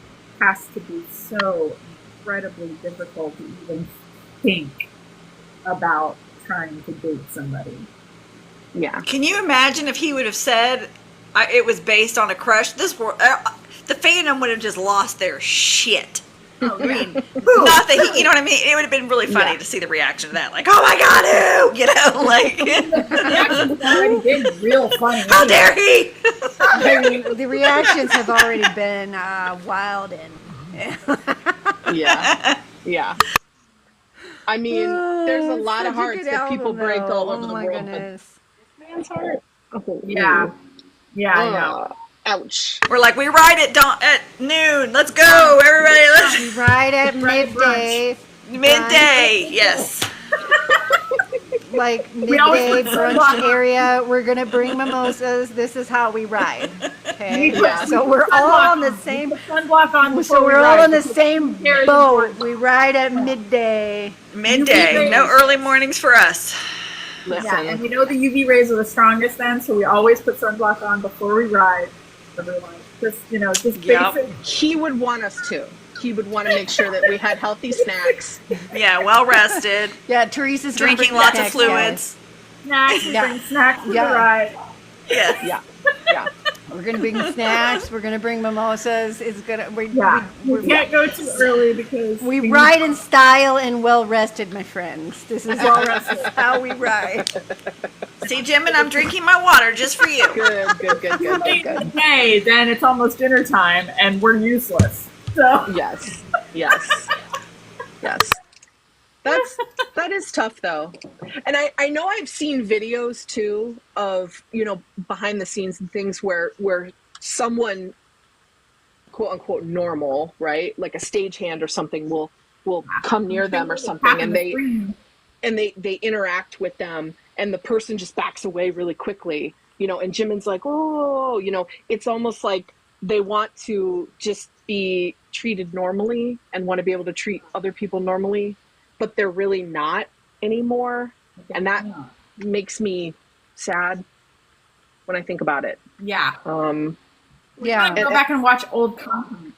has to be so incredibly difficult to even think about trying to date somebody. Yeah. Can you imagine if he would have said it was based on a crush? This the fandom would have just lost their shit. Oh, I mean, not that you know what I mean? It would have been really funny to see the reaction to that. Like, oh my God, who? You know, like. The reaction's already been real funny. How dare he? The reactions have already been wild and. Yeah. I mean, there's a lot of Such a hearts good that people album, break though. all over Oh the my world. goodness. But man's heart. Oh, Yeah. Yeah, I know. Ouch. We're like, we ride at noon. Let's go, everybody. Let's Right at midday. midday. Yes. Like always midday put brunch sunblock on. area. We're gonna bring mimosas. This is how we ride. Okay, Yeah. so we're all on the same. Sunblock on before So we we're all ride, on the because same hair is boat. important. We ride at midday. Midday. No early mornings for us. Listen. Yeah, and we know the UV rays are the strongest then, so we always put sunblock on before we ride. Everyone, just Yep. basic. He would want us to. He would want to make sure that we had healthy snacks. Yeah, well rested, Yeah, Teresa's gonna drinking bring lots of snacks, fluids. Snacks, Yeah. bring snacks for Yeah. the ride. Yes. Yeah. guys. We're gonna bring snacks. We're gonna bring mimosas. It's gonna. Yeah, we can't go too early because We ride in style and well rested, my friends. This is how we ride. See, Jim, and I'm drinking my water just for you. Good. late in the day, then it's almost dinner time and we're useless. So Yes. That is tough though. And I know I've seen videos too of, behind the scenes and things where someone quote unquote normal, right? Like a stagehand or something will come near them or something and they interact with them and the person just backs away really quickly, and Jimin's like, oh, it's almost like they want to just be treated normally and want to be able to treat other people normally, but they're really not anymore. And that makes me sad when I think about it. yeah. Yeah. Go back and watch old content.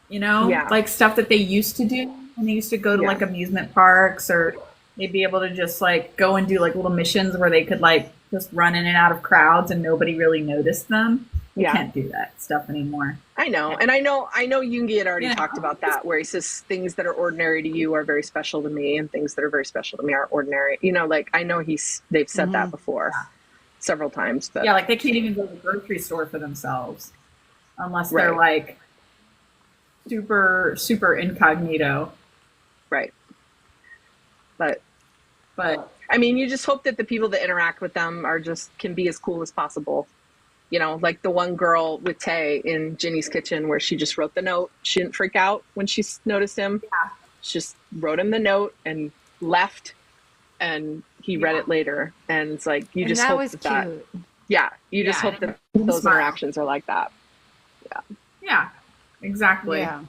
Yeah. Like stuff that they used to do when they used to go to like amusement parks, or they'd be able to just like go and do like little missions where they could like just run in and out of crowds and nobody really noticed them. You can't do that stuff anymore. I know. And I know Yoongi had already talked about that, where he says things that are ordinary to you are very special to me and things that are very special to me are ordinary. Like I know they've said that before several times, but Yeah, like they can't even go to the grocery store for themselves unless they're like super, super incognito. Right. But I mean, you just hope that the people that interact with them can be as cool as possible. Like the one girl with Tae in Ginny's kitchen where she just wrote the note. She didn't freak out when she noticed him. Yeah. She just wrote him the note and left, and he read it later. And it's like, you just hope was that. cute. Yeah, you just hope that those interactions are like that. Yeah, exactly. Yeah.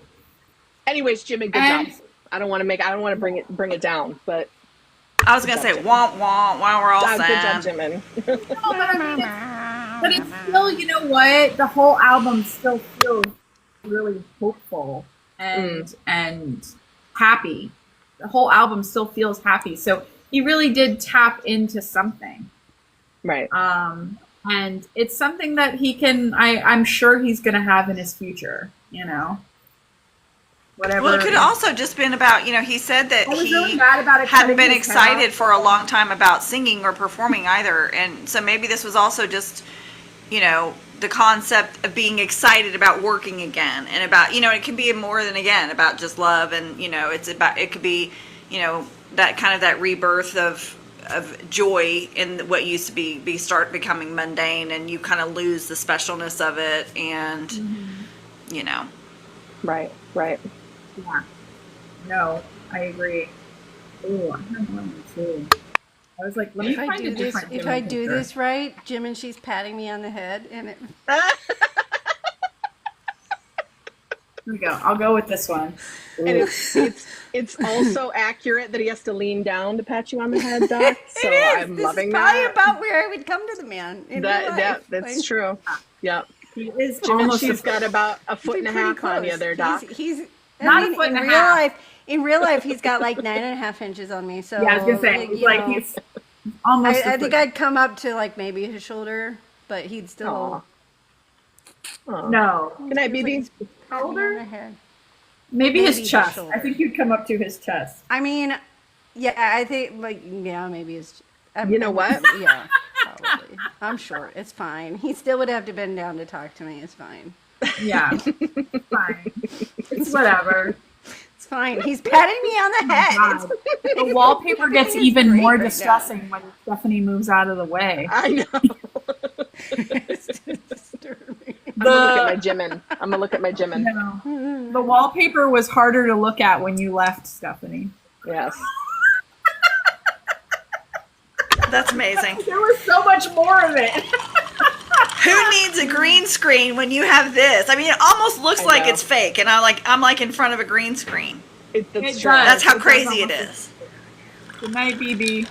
Anyways, Jimmy, good job. I don't want to bring it down, but I was gonna say womp womp while we're all good job, sad. Jimin. But it's still, you know what? The whole album still feels really hopeful and happy. The whole album still feels happy. So he really did tap into something. Right. And it's something that he can, I'm sure he's going to have in his future, whatever. Well, it could have also just been about, he said that I was he really mad about it hadn't cutting been his hair excited off. for a long time about singing or performing either. And so maybe this was also just, the concept of being excited about working again and about, it can be more than, again, about just love. And, it could be, that kind of that rebirth of joy in what used to start becoming mundane, and you kind of lose the specialness of it. And, Right. Yeah. No, I agree. Ooh, I have one too. I was like, let me find a different If Jimin I do picture. this right, Jim and she's patting me on the head, and it. Here we go. I'll go with this one. And it's also accurate that he has to lean down to pat you on the head, Doc. So I'm loving Probably that. about where I would come to the man. In real life. That's Like, true. Yep. He is Jim and almost she's got about a foot and a pretty half on you close. there, Doc. He's Not a foot and a half. In real life, he's got like 9.5 inches on me. So Yeah, I was gonna say, he's almost. I think I'd come up to like maybe his shoulder, but he'd still. Oh. No. Good night, BB. Pat me on the head. Maybe Maybe his the chest. shoulder. I think you'd come up to his chest. I mean, yeah, I think maybe it's. You know what? Yeah, probably. I'm short. It's fine. He still would have to bend down to talk to me. It's fine. Yeah. Fine. It's whatever. It's fine. He's patting me on the head. God. The wallpaper gets even great more right now. distressing when Stephanie moves out of the way. I know. It's disturbing. I'm gonna look at my Jimin. I'm gonna look at my Jimin. No. The wallpaper was harder to look at when you left, Stephanie. Yes. That's amazing. There was so much more of it. Who needs a green screen when you have this? I mean, it almost looks I like know. it's fake, and I'm like in front of a green screen. That's It true. does. That's how It does crazy it almost is. Good night, BB.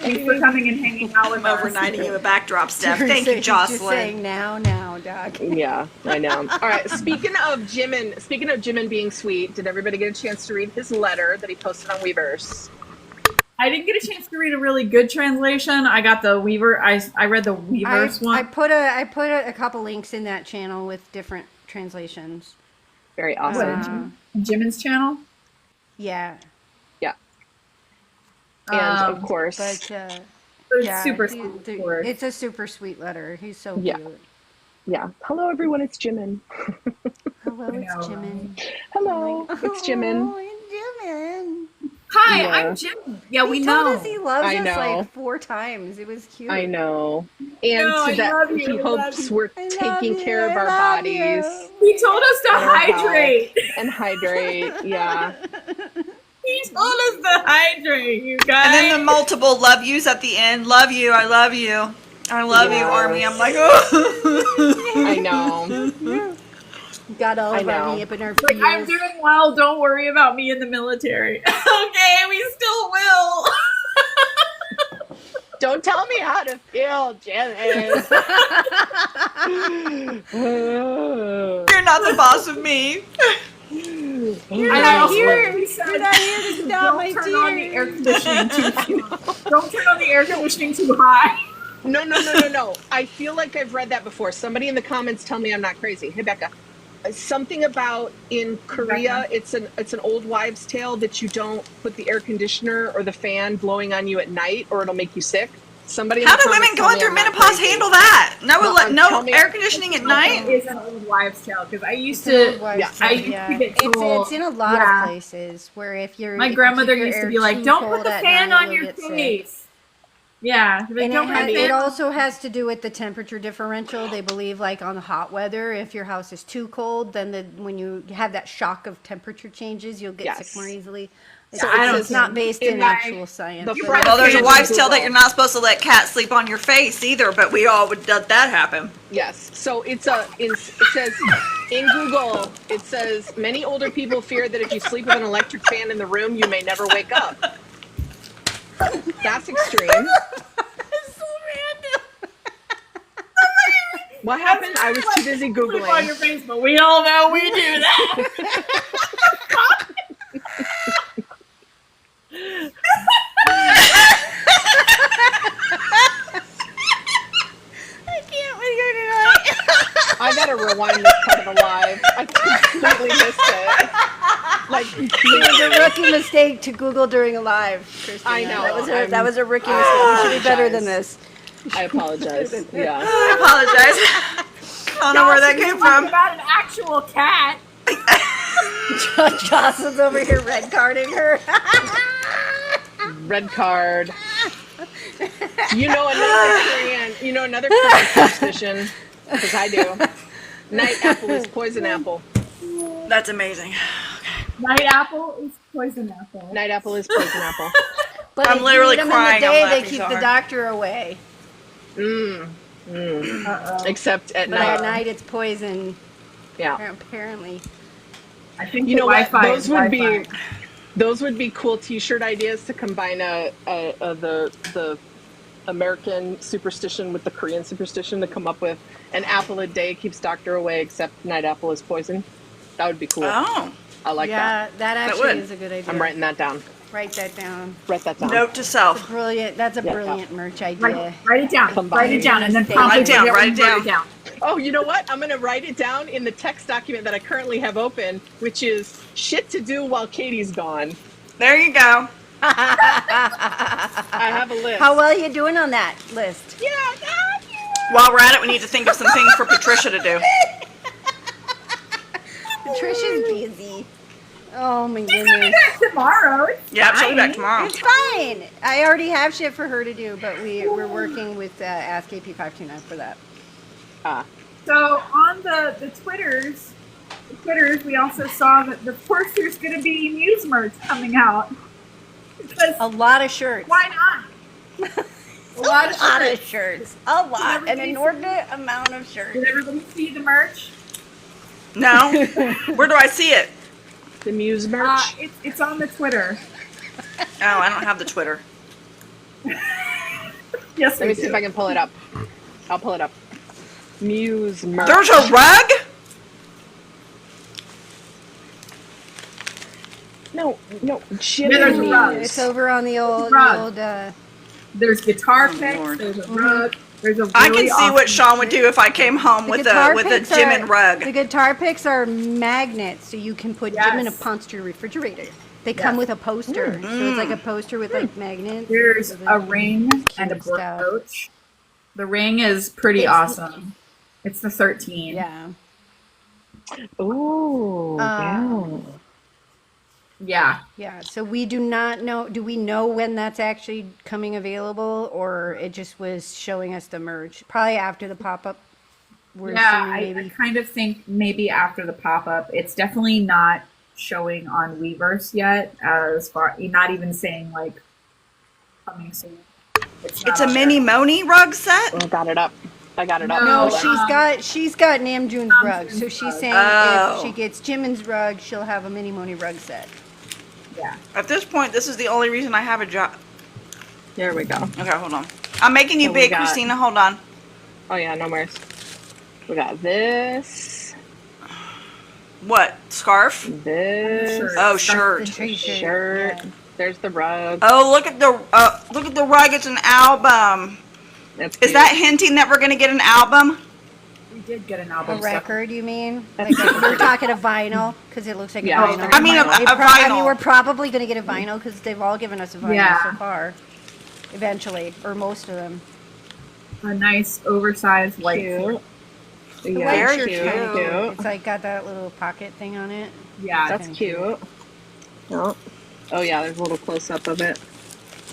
Thanks for coming and hanging out with I'm us. overnighting you a backdrop, Steph. He's Thank you, just Jocelyn. saying now, Doc. Yeah, I know. All right. Speaking of Jimin being sweet, did everybody get a chance to read his letter that he posted on Weverse? I didn't get a chance to read a really good translation. I got the Weaver. I read the Weverse one. I put a couple links in that channel with different translations. Very What, awesome. Jimin's channel. Yeah, Yeah. And of Um, course, but It's yeah, super he- sweet. Word. it's a super sweet letter. He's so Yeah. cute. yeah. Hello, everyone. It's Jimin. Hello, it's know. Jimin. Hello, it's Jimin. Oh, it's Jimin. Hi, Yeah. I'm Jim. Yeah, we He know. told us he loves I us know. like 4 times. It was cute. I know. And No, so I that love you. he I hopes love you. we're I love taking you, care of I our love you. bodies He told us to and our health hydrate. and hydrate. Yeah. He told us to hydrate, you guys. And then the multiple love yous at the end. Love you. I love you. I love you, Yes. Army. I'm like, oh. I know. Got all I of our know. nip in our Like, I'm fears. doing well. Don't worry about me in the military. Okay, we still will. Don't tell me how to feel, Janet. You're not the boss of me. You're I not also here. like we said, You're not here to stop my don't turn on the tears. air conditioning don't turn on the air conditioning too high. No. I feel like I've read that before. Somebody in the comments tell me I'm not crazy. Hey, Becca. Something about in Korea, it's an old wives' tale that you don't put the air conditioner or the fan blowing on you at night, or it'll make you sick. Somebody. in How the do women comments tell going me through I'm not menopause crazy. handle that? No, tell me- air conditioning at night? It's an old wives' tale because I used It's an old to. wives' yeah. tale, I used to get It's told- in a lot yeah. of places where if you're My if you grandmother keep your used to air be like, too "Don't put cold the at fan night, on you'll your get sick." face." Yeah, like, And don't put the it fan on- also has to do with the temperature differential. They believe, like on the hot weather, if your house is too cold, then when you have that shock of temperature changes, you'll get Yes. sick more easily. So I don't It's not based in in actual science. the but front Well, there's a page wives' of tale that Google. you're not supposed to let cats sleep on your face either, but we all would let that happen. Yes. So it says in Google, it says many older people fear that if you sleep with an electric fan in the room, you may never wake up. That's extreme. That's so random. What happened? I was too busy Sleep on your Googling. face, but we all know we do that. I can't with you tonight. I gotta rewind this part of the live. I completely missed it. Like It was a rookie mistake to Google during a live, Christina. I know. That was a rookie mistake. You should be better than this. I apologize. Yeah. I apologize. I don't know where that came Talk from. about an actual cat. Jocelyn's over here red carding her. Red card. You know another Korean superstition, because I do. Night apple is poison apple. That's amazing. Night apple is poison apple. Night apple is poison apple. But I'm if you literally eat 'em crying, in I'm the day, laughing they keep so the hard. doctor away. Except at But night. at night, it's poison. Yeah. Apparently. I think You know what? Wi-Fi Those is would Wi-Fi. be those would be cool T-shirt ideas to combine the American superstition with the Korean superstition to come up with an apple a day keeps doctor away, except night apple is poison. That would be cool. Oh. I like that. That actually would. is a good idea. I'm writing that down. Write that down. Write that down. Note to self. Brilliant. That's a Yeah. brilliant merch idea. Write it down. Combine Write it down, and then it. promptly Write it down, forget write when it you wrote down. Oh, you know what? I'm going to write it down in the text document that I currently have open, which is shit to do while Katie's gone. There you go. I have a list. How well are you doing on that list? Yeah, While we're at it, we need to think of some things for Patricia to do. Patricia's busy. Oh my She's coming goodness. back tomorrow. It's Yeah, she'll be back fine. tomorrow. It's fine. I already have shit for her to do, but we're working with Ask AP529 for that. So on the Twitters, we also saw that of course there's going to be MUSE merch coming out. Because A lot of shirts. why not? A lot of shirts. shirts. A lot. An everybody inordinate amount of shirts. Did everybody see the merch? No? Where do I see it? the MUSE merch. It's on the Twitter. Oh, I don't have the Twitter. Yes, Let me see if I can pull it up. I'll pull it up. MUSE merch. There's a rug? No, Yeah, there's a rug. It's over on the old, Rug. There's guitar Oh, picks. Lord. There's a rug. There's a really I can see awesome what Sean would do if I came home with a Jimin The rug. guitar picks are magnets, so you can put Yes. Jimin upon your refrigerator. They come Yes. with a poster, so it's like a poster with like magnets. There's So a the- ring and a cute stuff. brooch. The ring is pretty It's- awesome. It's the 13. Yeah. Ooh, yeah. Yeah. Yeah, so we do not know. Do we know when that's actually coming available, or it just was showing us the merch? Probably after the pop up. We're Yeah, assuming I maybe. kind of think maybe after the pop up. It's definitely not showing on Weverse yet, as far not even saying like coming soon. It's not a on mini there. Moni rug set? I got it up. I got it up. No, No, she's got Namjoon's rug. So she's saying Oh. if she gets Jimin's rug, she'll have a mini Moni rug set. Yeah. At this point, this is the only reason I have a job. There we go. Okay, hold on. I'm making you So we big, got- Christina. Hold on. Oh yeah, no worries. We got this, What? Scarf? this, Shirt. Oh, The shirt. t-shirt. shirt. Yeah. There's the rug. Oh, look at the rug. It's an album. That's Is cute. that hinting that we're gonna get an album? We did get an A album. record, you mean? Like we're talking a vinyl because it looks like Yeah. a vinyl. I mean, a I mean, vinyl. we're probably going to get a vinyl because they've all given us a vinyl Yeah. so far. Eventually, or most of them. A nice oversized white Cute. shirt. The Yeah, white Very shirt's cute. kinda cute. It's like got that little pocket thing on it. Yeah. That's cute. Oh. Oh yeah, there's a little close up of it.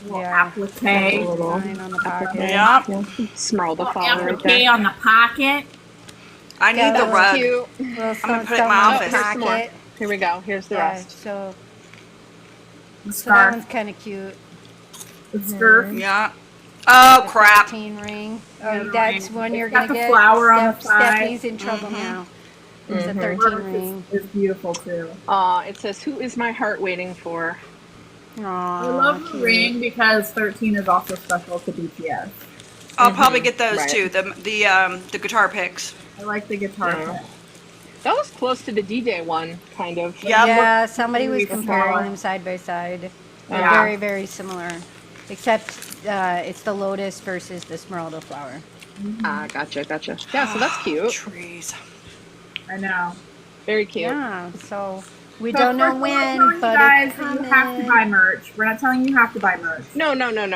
Little Yeah. applique. little- Line on the pocket. Yeah. Smell the Little flower right applique there. on the pocket. I need Yeah, the that was rug. Cute. Little gonna stuff put it in my on the office. Here's some more. pocket. Here we go. Here's the Yeah, rest. so The that scarf. one's kind of cute. The scarf. Yeah. Oh crap. 13 ring. Yeah, Oh, the that's ring. one It's you're got gonna the get. flower on the side. Stephanie's in trouble now. It's a 13 Scarf ring. is beautiful too. It says, "Who is my heart waiting for?" Aw, I love the cute. ring because 13 is also special to BTS. I'll probably get those Right. too. The guitar picks. I like the guitar Yeah. pick. That was close to the D-Day one, kind of. Yeah. Yeah, somebody was really comparing small. them side by side. They're Yeah. very, very similar. Except it's the lotus versus the smeralda flower. Ah, gotcha. Yeah, so that's cute. Trees. I know. Very cute. Yeah, so we So don't know first, we're not when, telling but you guys it's that coming. you have to buy merch. We're not telling you you have to buy merch. No.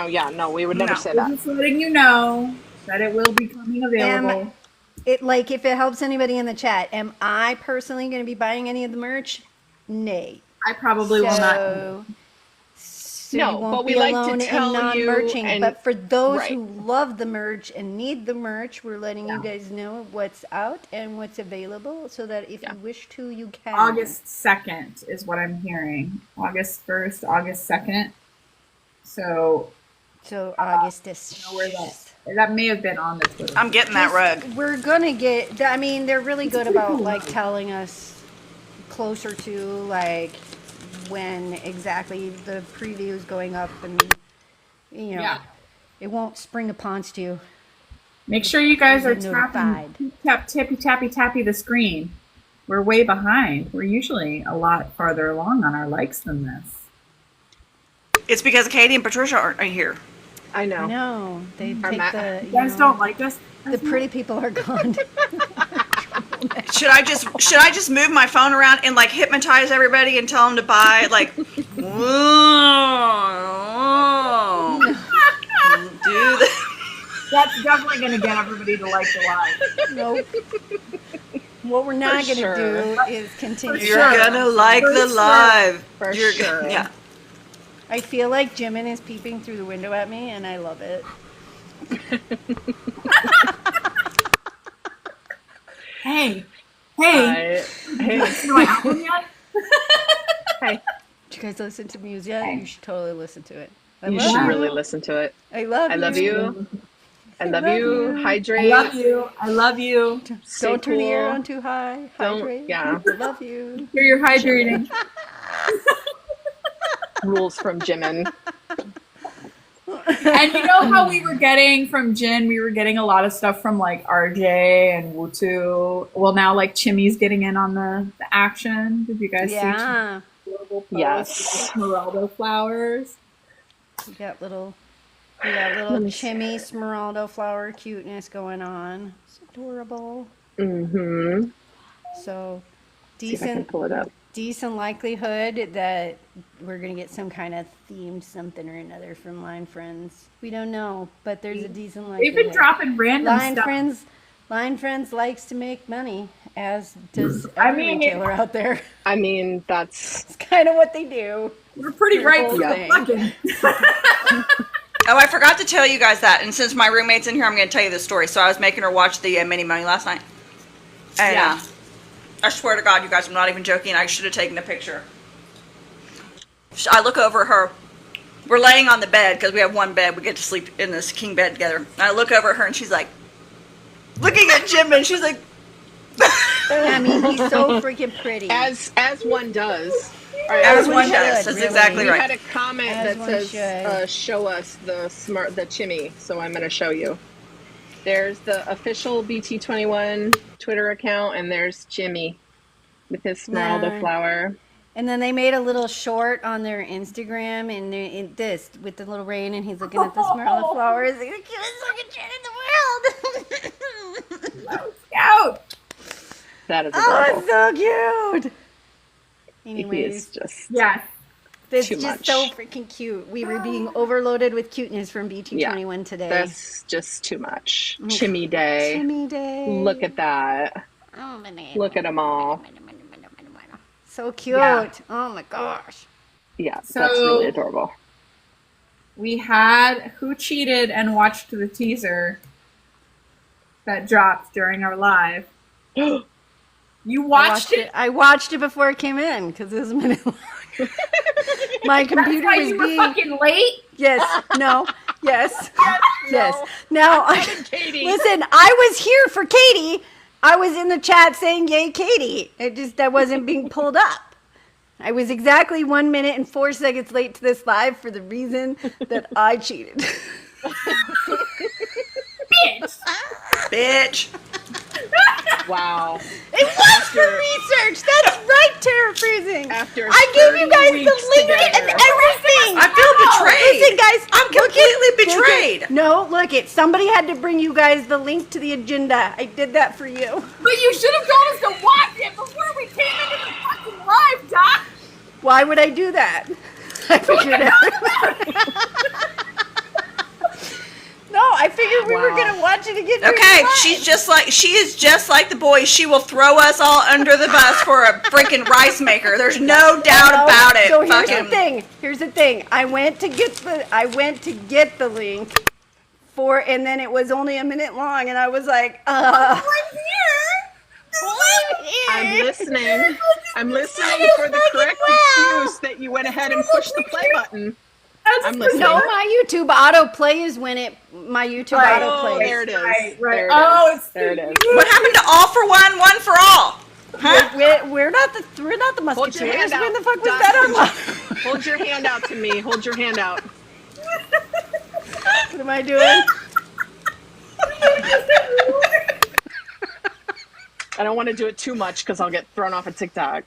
Yeah, no, we would never No. say We're that. just letting you know that it will be coming available. It like if it helps anybody in the chat, am I personally going to be buying any of the merch? Nay. I probably will not. So No, you won't but we be like to alone tell in you non-merching. and- But for those right. who love the merch and need the merch, we're letting you Yeah. guys know what's out and what's available, so that if Yeah. you wish to, you can. August 2nd is what I'm hearing. August 1st, August 2nd. So So August is. I know where that may have been on the Twitter. I'm getting that rug. We're gonna get. I mean, they're really good pretty about cool like rug. telling us closer to like when exactly the preview is going up, and you know, Yeah. it won't spring upon you. Make sure you guys are You're notified. tappy the screen. We're way behind. We're usually a lot farther along on our likes than this. It's because Katie and Patricia aren't here. I know. No, they Our take ma- the. You guys don't like us? The pretty people are gone. Should I just move my phone around and like hypnotize everybody and tell them to buy like whoa, do that? That's definitely going to get everybody to like the live. Nope. What we're not For going to sure. do is continue. You're gonna like the live. For You're sure. yeah. I feel like Jimin is peeping through the window at me, and I love it. Hey. Hey. You know my album yet? Hey. Did you guys listen to MUSE yet? You should totally listen to it. I You love should you. really listen to it. I love I love you. I love love you. you. Hydrate. I love you. I love you. Stay Don't turn the air cool. on too high. Don't- Hydrate. yeah. I love you. Here you're hydrating. Rules from Jimin. And you know how we were getting from Jin, we were getting a lot of stuff from like RJ and Wutu. Well, now like Chimmy's getting in on the action. Did you guys see Yeah. Yes. Esmeralda flowers? We got little Chimmy Smeraldo flower cuteness going on. It's adorable. Mm-hmm. So See if I can decent pull it up. decent likelihood that we're gonna get some kind of themed something or another from Line Friends. We don't know, but there's a decent They've likelihood. been dropping random stuff. Line Friends likes to make money, as does I every mean- retailer out there. I mean, that's It's kind of what they do. We're pretty right whole for the thing. fucking. Oh, I forgot to tell you guys that. And since my roommate's in here, I'm going to tell you the story. So I was making her watch the Mini Money last night. And Yeah. I swear to God, you guys, I'm not even joking. I should have taken a picture. I look over her. We're laying on the bed because we have one bed. We get to sleep in this king bed together. And I look over at her and she's like, looking at Jim, and she's like, I mean, he's so freaking pretty. as one does. as one should, does. That's really. exactly We right. had a comment As that one says, "Show us the chimmy." So I'm going to show you. There's the official BT21 Twitter account, and there's Jimmy with his Smeralda Nah. flower. And then they made a little short on their Instagram, and in this with the little rain, and he's looking at the Smeralda flowers. He's the cutest looking shit in the world. Out. That is Oh, adorable. it's so cute. He is Anyways, just Yes. it's too just much. so freaking cute. We were being overloaded with cuteness from BT21 today. that's just too much. Chimmy day. Timmy Day. Look at that. Look at them all. So cute. Yeah. Oh my gosh. Yeah, So- that's really adorable. We had Who Cheated and watched the teaser that dropped during our live. You watched it? I watched it before it came in because it was a minute long. My computer That's why was you were being fucking late? yes, no, yes, yes. Now, Katie. listen, I was here for Katie. I was in the chat saying "Yay, Katie." It just that wasn't being pulled up. I was exactly 1 minute and 4 seconds late to this live for the reason that I cheated. Bitch. Wow. It was for research. That's right, Tara Freezing. After I gave you 30 guys the weeks link together. and everything. I feel betrayed. Listen, guys, I'm completely betrayed. No, look it. Somebody had to bring you guys the link to the agenda. I did that for you. But you should have told us to watch it before we came into the fucking live, Doc. Why would I do that? I figured out. No, I figured we were Wow. gonna watch it again. during Okay, the live. she is just like the boys. She will throw us all under the bus for a freaking rice maker. There's no doubt No, about it. So here's Fucking- the thing. Here's the thing. I went to get the link for, and then it was only a minute long, and I was like, I'm I'm listening. I'm listening for the correct excuse that you went ahead and pushed the play button. I'm listening. No, my YouTube autoplay is when my YouTube Oh, autoplay. there it is. Right. There it Oh, is. There it is. What happened to all for one for all? Huh? We're not the Hold your Musketeers. hand out. When the fuck was Doc, that on? Hold your hand out to me. Hold your hand out. What am I doing? I don't want to do it too much because I'll get thrown off of TikTok.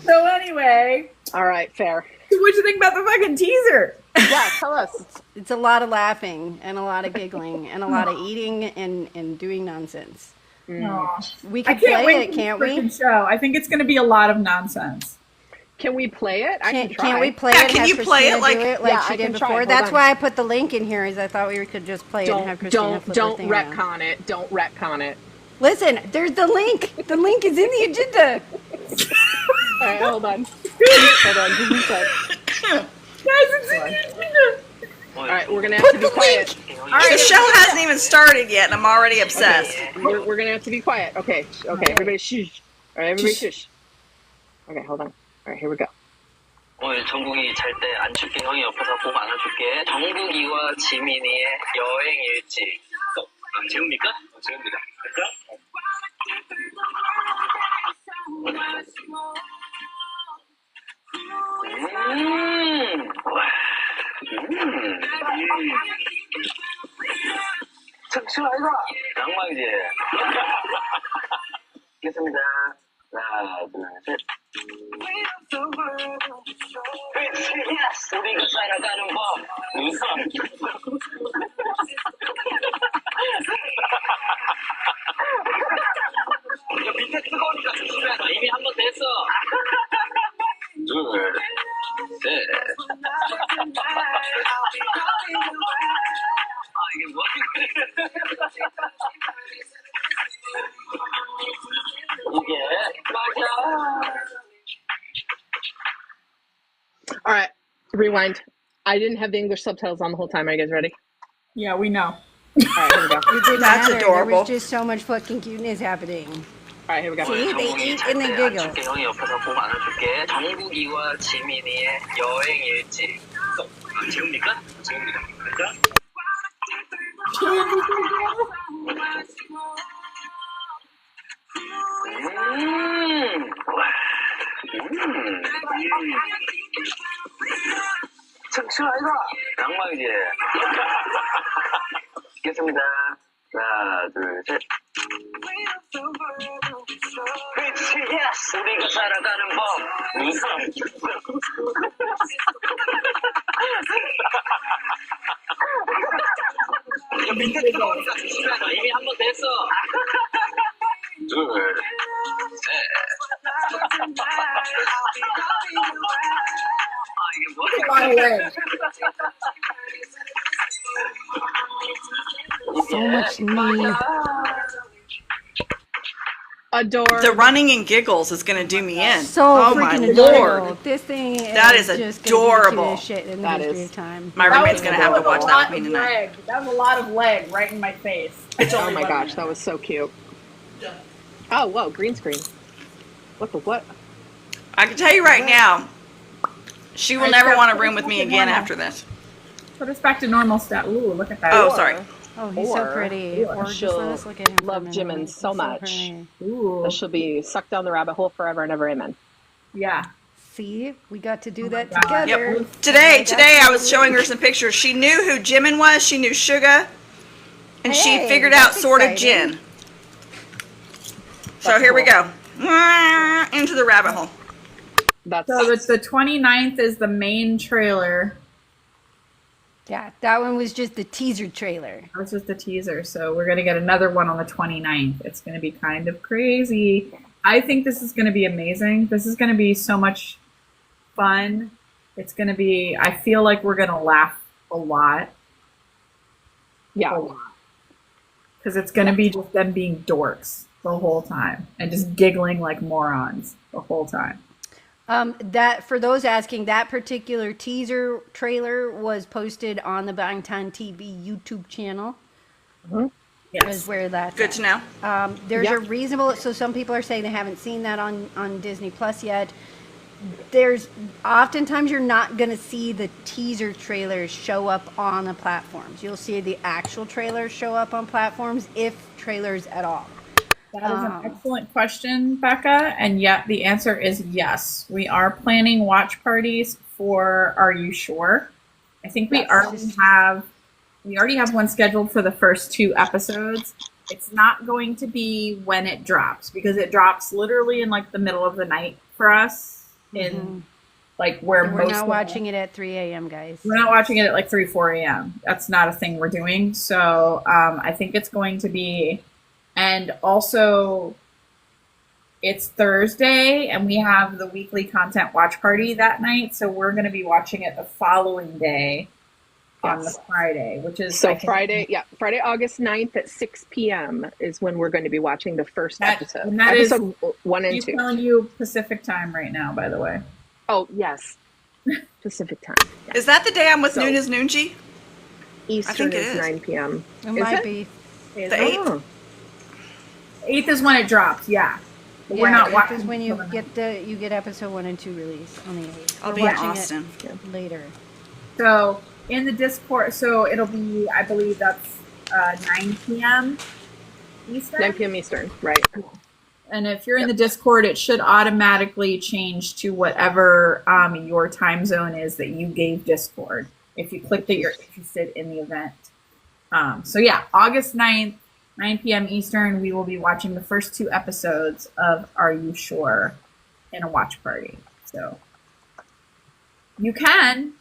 So anyway, All right, fair. what'd you think about the fucking teaser? Yeah, tell us. It's a lot of laughing and a lot of giggling and a lot of eating and doing nonsense. Aw. We I can can't play wait it, for this can't we? freaking show. I think it's going to be a lot of nonsense. Can we play it? I can try. Can't we play Yeah, it? can Have you play Christina it like- do it like Yeah, she I did can try. before? Hold That's on. why I put the link in here. Is I thought we could just play it and have Christina flip Don't the thing around. retcon it. Don't retcon it. Listen, there's the link. The link is in the agenda. All right, hold on. Hold on. Give me a sec. Guys, it's in the All right, we're gonna have to be quiet. The show hasn't even started yet, and I'm already obsessed. We're gonna have to be quiet. Okay. Okay. Everybody shush. All right, everybody shush. Okay, hold on. All right, here we go. 오늘 정국이 잘 때 안 춥게 형이 옆에서 꼭 안아줄게. 정국이와 지민이의 여행 일지. 재웁니까? 재웁니다. 잠시만요. 낭만이지. 겠습니다. 하나, 둘, 셋. 우리가 살아가는 법. 야, 밑에 뜨거우니까 조심해라. 이미 한 번 됐어. 둘, 셋. 아, 이게 뭐야? 이게 맞아. All right, rewind. I didn't have the English subtitles on the whole time. Are you guys ready? Yeah, we know. All right, here we go. It didn't That's matter. adorable. There was just so much fucking cuteness happening. All right, here we go. See, they eat and they giggle. 안줄게 형이 옆에서 꼭 안아줄게. 정국이와 지민이의 여행 일지. 재웁니까? 재웁니다. 잠시만요. 낭만이지. 겠습니다. 하나, 둘, 셋. BTS 우리가 살아가는 법. 야, 밑에 뜨거우니까 조심해라. 이미 한 번 됐어. 둘, 셋. 아, 이게 뭐야? A lot of legs. So much need. Adore. The running and giggles is going to do me in. So Oh my freaking adorable. lord. This thing That is just gonna be the adorable. cutest shit in the That history is. of time. My That roommate's was going to have to a watch that lot with me of tonight. leg. That was a lot of leg right in my face. Oh my gosh, that was so cute. Oh, whoa, green screen. What the what? I can tell you right now, she will Alright, never so want to put room us with back me to again normal. after this. Put us back to normal stuff. Ooh, look at that. Oh, sorry. Oh, he's so Or- pretty. or Or just she'll let us look at him. for a love minute. Jimin He's so much. pretty. Ooh. That she'll be sucked down the rabbit hole forever and ever. Amen. Yeah. See, we got to do that God. together. Yep. Today I was showing her some pictures. She knew who Jimin was. She knew Suga, and she Hey, figured out that's sort of exciting. Jin. So here we go. Into the rabbit hole. That's So it's the 29th is the main trailer. Yeah, that one was just the teaser trailer. That was just the teaser. So we're going to get another one on the 29th. It's going to be kind of crazy. I think this is going to be amazing. This is going to be so much fun. It's going to be, I feel like we're going to laugh a lot. yeah. Because it's going to be just them being dorks the whole time and just giggling like morons the whole time. That for those asking, that particular teaser trailer was posted on the Bangtan TV YouTube channel. Is Yes. where that's Good at. to know. There's a Yep. reasonable. So some people are saying they haven't seen that on Disney Plus yet. There's oftentimes you're not going to see the teaser trailers show up on the platforms. You'll see the actual trailers show up on platforms, if trailers at all. That is an excellent question, Becca. And yet the answer is yes. We are planning watch parties for Are You Sure? I think we already have one scheduled for the first 2 episodes. It's not going to be when it drops because it drops literally in like the middle of the night for us in like where We're not watching it at 3 a.m., guys. We're not watching it at like 3, 4 a.m. That's not a thing we're doing. So I think it's going to be, and also it's Thursday and we have the weekly content watch party that night. So we're going to be watching it the following day on the Friday, which is so Friday August 9th at 6 p.m. is when we're going to be watching the first episode. And that episode is 1 and he's 2. telling you Pacific time right now, by the way. Oh, yes. Pacific time. Yeah. Is that the day I'm with Noon is Noonji? Eastern it is is. 9 p.m. It might be. The 8th? Oh. 8th is when it drops, yeah. But we're not watching. Is when you get episode 1 and 2 release on the 8th. I'll We're be in watching Austin. it later. So in the Discord, so it'll be, I believe that's 9 p.m. Eastern. 9 p.m. Eastern, right. And if you're in the Discord, it should automatically change to whatever your time zone is that you gave Discord. If you click that you're interested in the event. So yeah, August 9th, 9 p.m. Eastern, we will be watching the first 2 episodes of Are You Sure in a watch party. So you can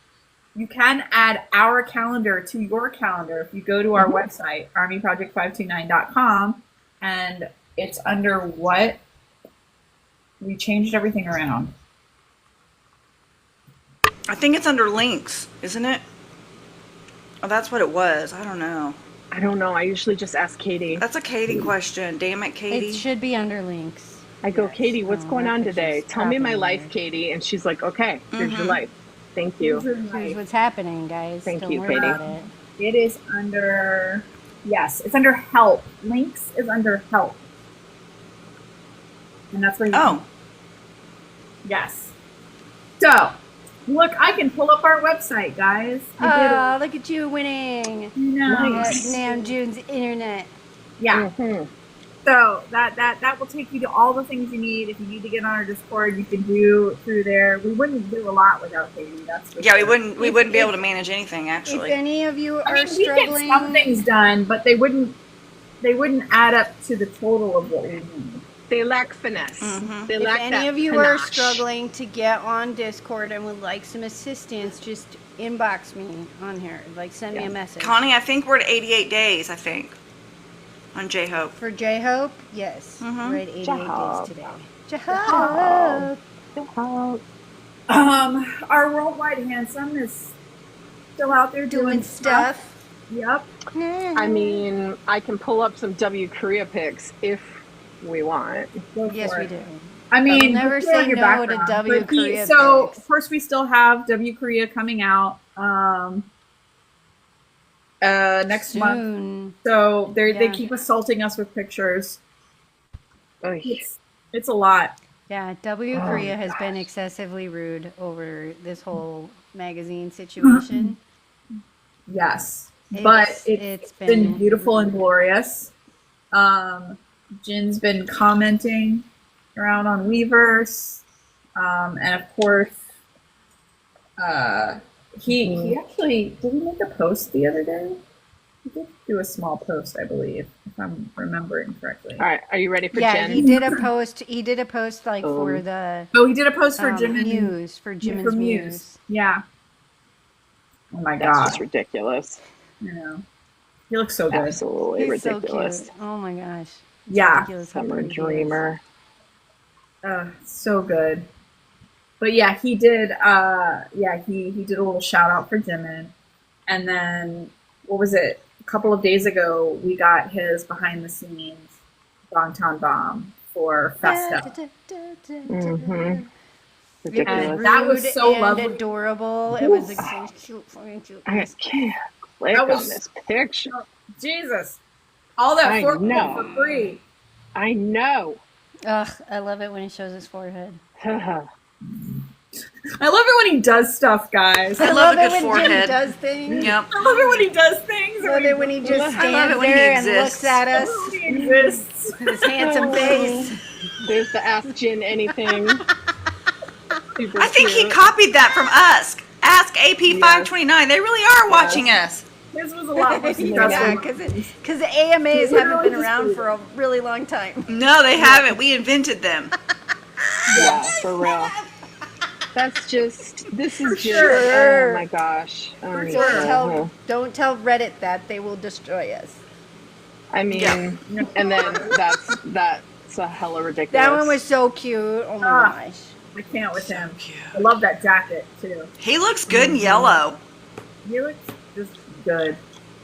add our calendar to your calendar if you go to our website, armyproject529.com, and it's under what? We changed everything around. I think it's under links, isn't it? Oh, that's what it was. I don't know. I don't know. I usually just ask Katie. That's a Katie question. Damn it, Katie. It should be under links. I go, Katie, what's going on today? Tell me my life, Katie. And she's like, okay, here's your life. Thank you. Here's what's happening, guys. Thank Don't you, worry Katie. about it. It is under, yes, it's under help. Links is under help. And that's where you Oh. Yes. So, look, I can pull up our website, guys. Oh, look at you winning. Nice. Nam June's internet. Yeah. Mhm. So that will take you to all the things you need. If you need to get on our Discord, you can do through there. We wouldn't do a lot without Katie. That's for Yeah, sure. we wouldn't be able to manage anything If actually. any of you I are mean, we get struggling, some things done, but they wouldn't add up to the total of what we need. They lack finesse. They if lack any that of you are panache. struggling to get on Discord and would like some assistance, just inbox me on here. Like, send me a message. Connie, I think we're at 88 days, I think. On J-Hope. For J-Hope, yes. We're at 88 J-Hope. days today. J-Hope. Our worldwide handsome is still out there Doing stuff. Yep. I mean, I can pull up some W Korea pics if we want. Go Yes, for we it. do. I mean, I'll never put it on say your no to background. W But Korea so, pics. of course, we still have W Korea coming out next month. Soon. So they Yeah. keep assaulting us with pictures. Oy. It's a lot. Yeah, W Korea has been excessively rude over this whole magazine situation. Yes. But It's it's been beautiful and glorious. Jin's been commenting around on Weverse. And of course, he actually, did he make a post the other day? He did do a small post, I believe, if I'm remembering correctly. All right, are you ready for Yeah, Jen? he did a post. He did a post like for the Oh, he did a post for Jimin. Muse, for Jimin's Muse. Yeah. Oh my That's god. just ridiculous. You know. He looks so good. Absolutely He's so ridiculous. cute. Oh my gosh. It's Yeah. ridiculous how Summer pretty he is. dreamer. So good. But yeah, he did he did a little shout out for Jimin. And then what was it? A couple of days ago we got his behind the scenes Bangtan Bomb for Festo. Mm-hmm. It Ridiculous. was That was rude so and lovely. adorable. It was like so cute, fucking cute. I can't click That was- on this picture. Jesus. All that I for know. for free. I know. Ugh, I love it when he shows his forehead. I love it when he does stuff, guys. I I love a it good when forehead. Jim does things. Yep. love it when he does things. I love it when he just I love stands it when he there and exists. looks at I us love when he exists. with his handsome face. There's the Ask Jen Anything. Super I think he cute. copied that from us. Ask AP529. They really are watching us. This was a lot more Yeah, successful. because the AMAs haven't Literally been just around did. for a really long time. No, they haven't. We invented them. Yeah, for real. That's just, this is just, sure. oh my gosh. Don't tell Reddit that, they will destroy us. I mean, Yeah. and then that's a hella ridiculous. That one was so cute. Oh my gosh. I can't with him. I love that jacket too. He looks good in yellow. He looks just good.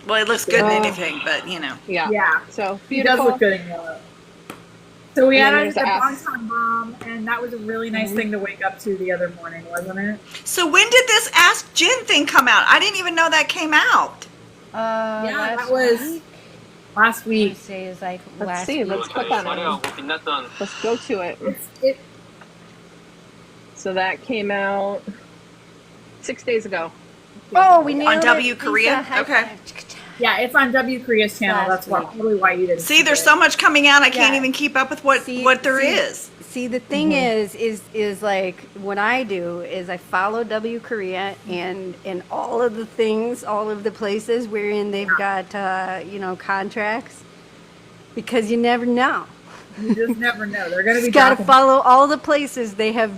Well, he looks good in anything, but you know. Yeah. Yeah. So He does beautiful. look good in yellow. So we And had then our there's the Ass. Bonton Bomb, and that was a really nice thing to wake up to the other morning, wasn't it? So when did this Ask Jen thing come out? I didn't even know that came out. Yeah, last that was week? last I week. say is like Let's last see. week. Let's click on it. Let's go to it. It, So that came out 6 days ago. Oh, we nailed On it. W Lisa, Korea? high Okay. five. yeah, it's on W Korea's channel. Last That's why, week. probably why you didn't See, there's it. so much coming out, I can't Yeah. even keep up with what there is. See, the thing is like what I do is I follow W Korea and all of the things, all of the places wherein they've got contracts, because you never know. You just never know. They're going to be You got to dropping- follow all the places they have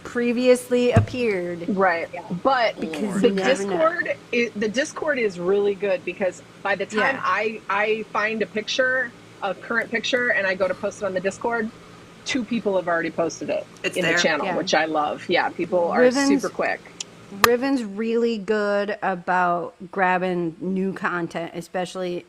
previously appeared. Right. But Because the you never know. Discord is really good, because by the time Yeah. I find a current picture, and I go to post it on the Discord, 2 people have already posted it It's in there. the channel, Yeah. which I love. Yeah, people are Riven's- super quick. Riven's really good about grabbing new content, especially,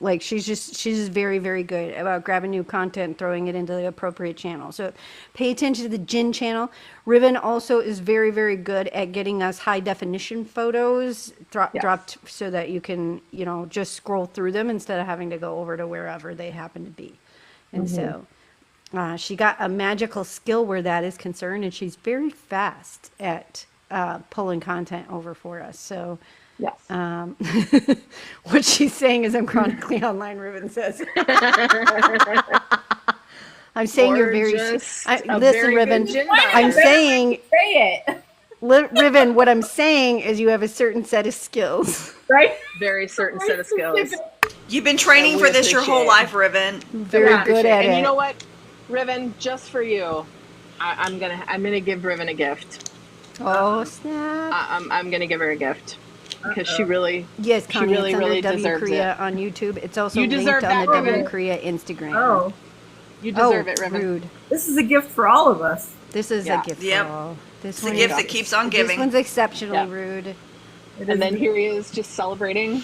like she's just very, very good about grabbing new content and throwing it into the appropriate channel. So pay attention to the Jin channel. Riven also is very, very good at getting us high definition photos dropped so that you can, just scroll through them instead of having to go over to wherever they happen to be. And so she got a magical skill where that is concerned, and she's very fast at pulling content over for us. So Yes. what she's saying is I'm chronically online, Ruben says. I'm saying you're very... Gorgeous. listen, A very Riven, good Jin I'm buyer. saying... Say it. Riven, what I'm saying is you have a certain set of skills. Right? Very certain set of skills. You've been training That we for this your whole appreciate. life, Riven. Very Yeah. good at And it. you know what, Riven, just for you, I'm gonna give Riven a gift. Oh, snap. I'm gonna give her a gift, because she really, Yes, she Connie, really, it's under really W deserves Korea it. on YouTube. It's also You linked deserve on that, the W Riven. Korea Instagram. Oh, You deserve it, Riven. Rude. this is a gift for all of us. This is Yeah. a gift Yep. for all. This It's a one gift is- that keeps on This giving. one's exceptionally Yeah. rude. It is And then here he is, just celebrating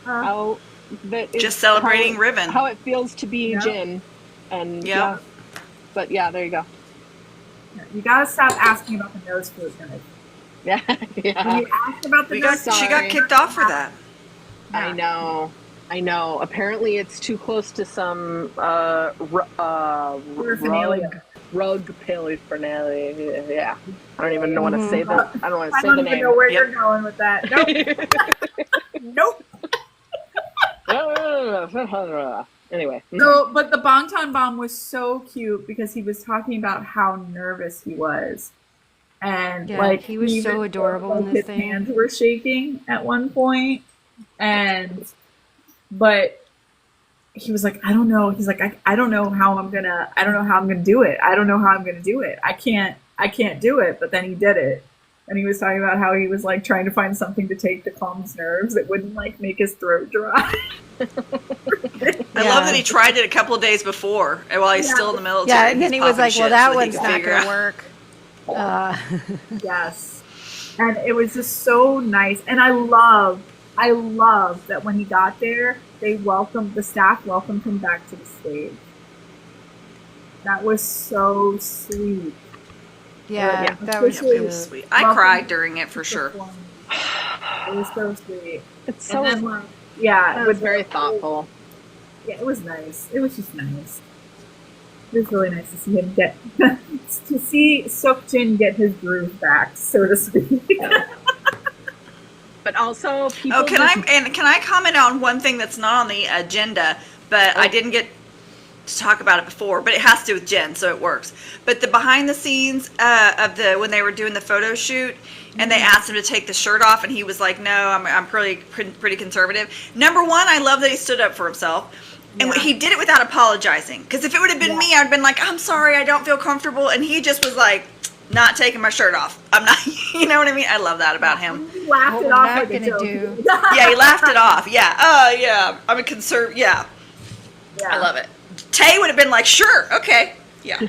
how that is, Just celebrating how, Riven. how it feels to be Yeah. Jin, and Yeah. But yeah, there you go. you gotta stop asking about the nose flute, guys. Yeah, When yeah. you ask about the She nose got Sorry. kicked off for that. I know. Apparently, it's too close to some Paraphernalia. rug paraphernalia. Yeah, I don't even know what to say. I don't want to I say don't the even name. know where Yep. you're going with that. Nope. Nope. Anyway, So, but the Bangtan Bomb was so cute because he was talking about how nervous he was. And Yeah, like he was even so adorable in his this thing. hands were shaking at one point. But he was like, I don't know. He's like, I don't know how I'm gonna do it. I don't know how I'm gonna do it. I can't do it. But then he did it. And he was talking about how he was like trying to find something to take to calm his nerves that wouldn't like make his throat dry. I love that he tried it a couple of days before, and while he's still in the military. Yeah, and then he he's was like, popping well, shit that so one's he can not figure going to out- work. Yes. And it was just so nice. And I love that when he got there, the staff welcomed him back to the stage. That was so sweet. Yeah, Yeah. that was Especially- It was cute. sweet. I Welcome. cried during it for sure. It was so sweet. it's so And then, like, yeah, that it was was very thoughtful. Yeah, it was nice. It was just nice. It was really nice to see him to see Seokjin get his groove back, so to speak. But also, people. Oh, can I comment on one thing that's not on the agenda, but I didn't get to talk about it before, but it has to do with Jen, so it works. But the behind the scenes of when they were doing the photo shoot, and they asked him to take the shirt off, and he was like, "No, I'm pretty conservative." Number one, I love that he stood up for himself. And he did it without apologizing. Because if it would have been me, I'd been like, I'm sorry, I don't feel comfortable. And he just was like, not taking my shirt off. I'm not, you know what I mean? I love that about him. He laughed What it we're off not like a gonna joke. do. Yeah, he laughed it off. Yeah. Oh, yeah. I'm a yeah. Yeah. I love it. Tay would have been like, sure, okay. Yeah.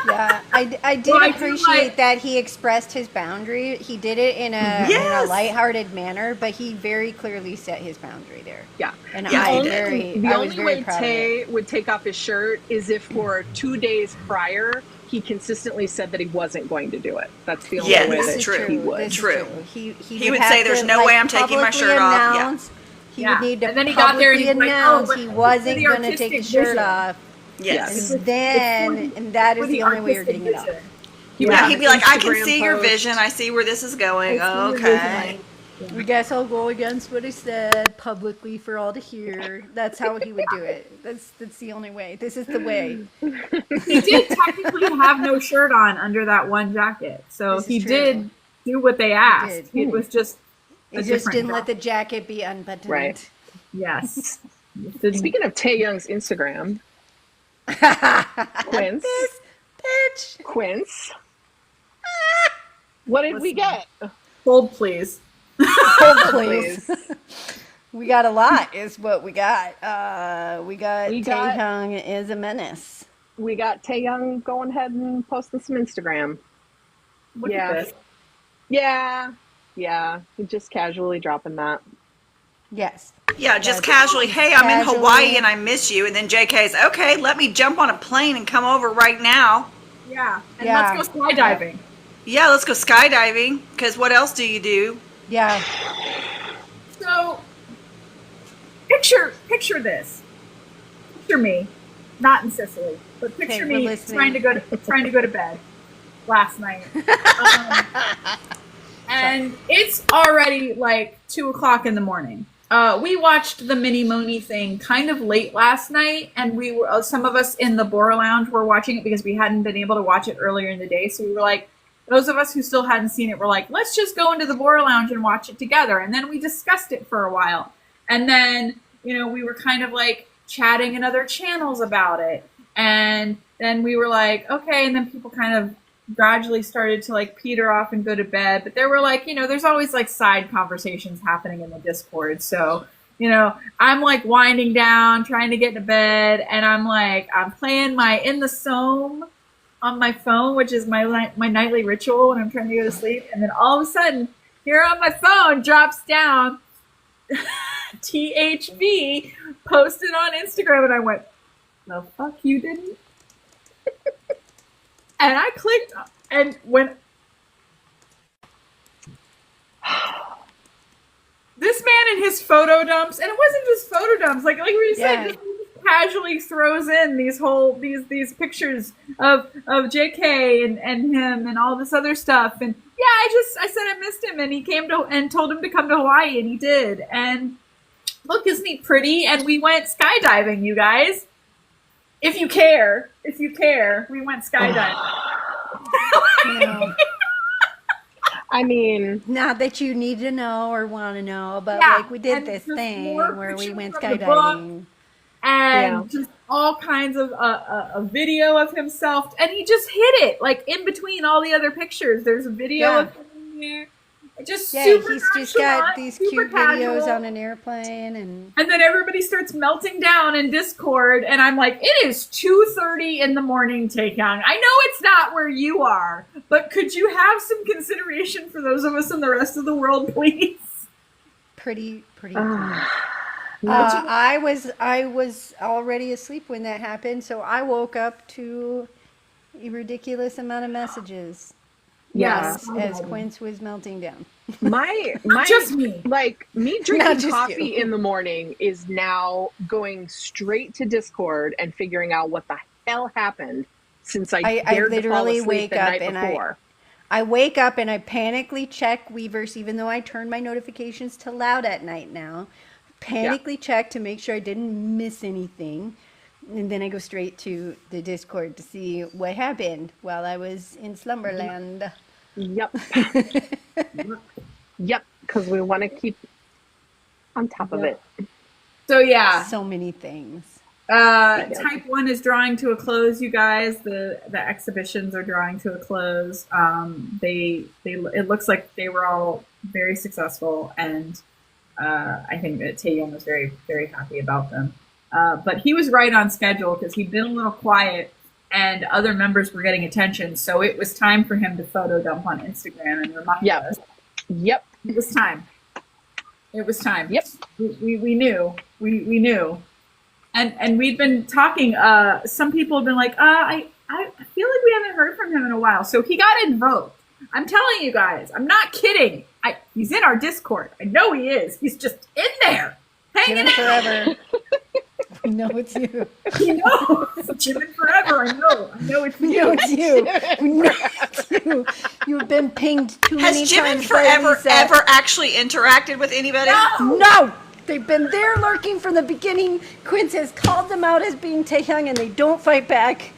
Yeah, I did Well, I do appreciate like- that he expressed his boundary. He did it in a Yes. lighthearted manner, but he very clearly set his boundary there. Yeah. And Yeah, he I did. The was only very way proud of it. Tay would take off his shirt is if for 2 days prior he consistently said that he wasn't going to do it. That's the only Yes, way this that is true. he would. This is True. He would have say, "There's to, no way I'm taking my publicly shirt off." Yeah. announce- He Yeah. would need to And then he got there and publicly he's like, "Oh, announce but he for wasn't the going to take his artistic shirt vision." off. Yes. And then, and that is the only way you're getting it off. He would Yeah, have he'd an be like, I can Instagram see your post. vision. I see where this is going. I see your Okay. vision. I guess I'll go against what he said publicly for all to hear. That's how he would do it. That's the only way. This is the way. He did technically have no shirt on under that one jacket, so This is he true. did do what they asked. did. It was just He a just different didn't job. let the jacket be unbuttoned. Right. Yes. Didn't- Speaking of Tae Young's Instagram, Quince, This bitch. Quince, what did we get? Hold, please. Please. We got a lot, is what we got. We got We got- Taehyung is a menace. We got Tae Young going ahead and posting some Instagram. Look Yeah. at this. Yeah, just casually dropping that. Yes. Yeah, just That's- casually, hey, I'm in Casually. Hawaii and I miss you. And then JK's, okay, let me jump on a plane and come over right now. Yeah. And Yeah. let's go skydiving. Yeah, let's go skydiving. Because what else do you do? Yeah. So picture this. Picture me, not in Sicily, but picture Okay, me we're listening. trying to go to bed last night. And it's already like 2:00 in the morning. We watched the Mini Mooney thing kind of late last night, and we were some of us in the Bora Lounge were watching it because we hadn't been able to watch it earlier in the day. So we were like, those of us who still hadn't seen it were like, let's just go into the Bora Lounge and watch it together. And then we discussed it for a while, and then we were kind of like chatting in other channels about it, and then we were like, okay, and then people kind of gradually started to like peter off and go to bed, but there were like there's always like side conversations happening in the Discord, so I'm like winding down trying to get to bed, and I'm playing my In the Soam on my phone, which is my nightly ritual when I'm trying to go to sleep, and then all of a sudden here on my phone drops down THV posted on Instagram, and I went, the fuck you didn't? And I clicked, and when this man in his photo dumps, and it wasn't just photo dumps, like we said, just casually throws in these pictures of JK and him and all this other stuff, and I said I missed him, and he came and told him to come to Hawaii, and he did, and look, isn't he pretty? And we went skydiving, you guys. If you care, we went skydiving. I mean, Not that you need to know or want to know, but Yeah, like we did and this just thing more where we pictures went from the skydiving. And just all kinds of a video of himself, and he just hit it like in between all the other pictures. There's a video of him in there. Just Yeah, super he's just got nonchalant, these super cute videos casual. on an airplane, and And then everybody starts melting down in Discord, and I'm like, it is 2:30 in the morning, Taehyung. I know it's not where you are, but could you have some consideration for those of us in the rest of the world, please? pretty. not I was already asleep when that happened, so I woke up to a ridiculous amount of messages. Yes. As Quince was melting down. my just me. Like me Not drinking just coffee you. in the morning is now going straight to Discord and figuring out what the hell happened since I dared to fall literally asleep wake the up night and before. I wake up and I panically check Weverse, even though I turned my notifications to loud at night now. Panically check to make sure I didn't miss anything. And then I go straight to the Discord to see what happened while I was in Slumberland. Yep. Yep, because we want to keep on top of it. So yeah, So many things. Type 1 is drawing to a close, you guys. The exhibitions are drawing to a close. It looks like they were all very successful, and I think that Taehyung was very, very happy about them. But he was right on schedule because he'd been a little quiet and other members were getting attention. So it was time for him to photo dump on Instagram and remind us. Yep. It was time. It was time. Yep. We knew. We knew. And we've been talking, some people have been like, I feel like we haven't heard from him in a while. So he got invoked. I'm telling you guys, I'm not kidding. He's in our Discord. I know he is. He's just in there. Hanging out. Forever. We know it's you. You know, Jimin forever. I know it's We you. know it's you. We know it's you. You've been pinged too Has many Jimin times. forever ever actually interacted with anybody? No! They've been there lurking from the beginning. Quince has called them out as being Taehyung, and they don't fight back.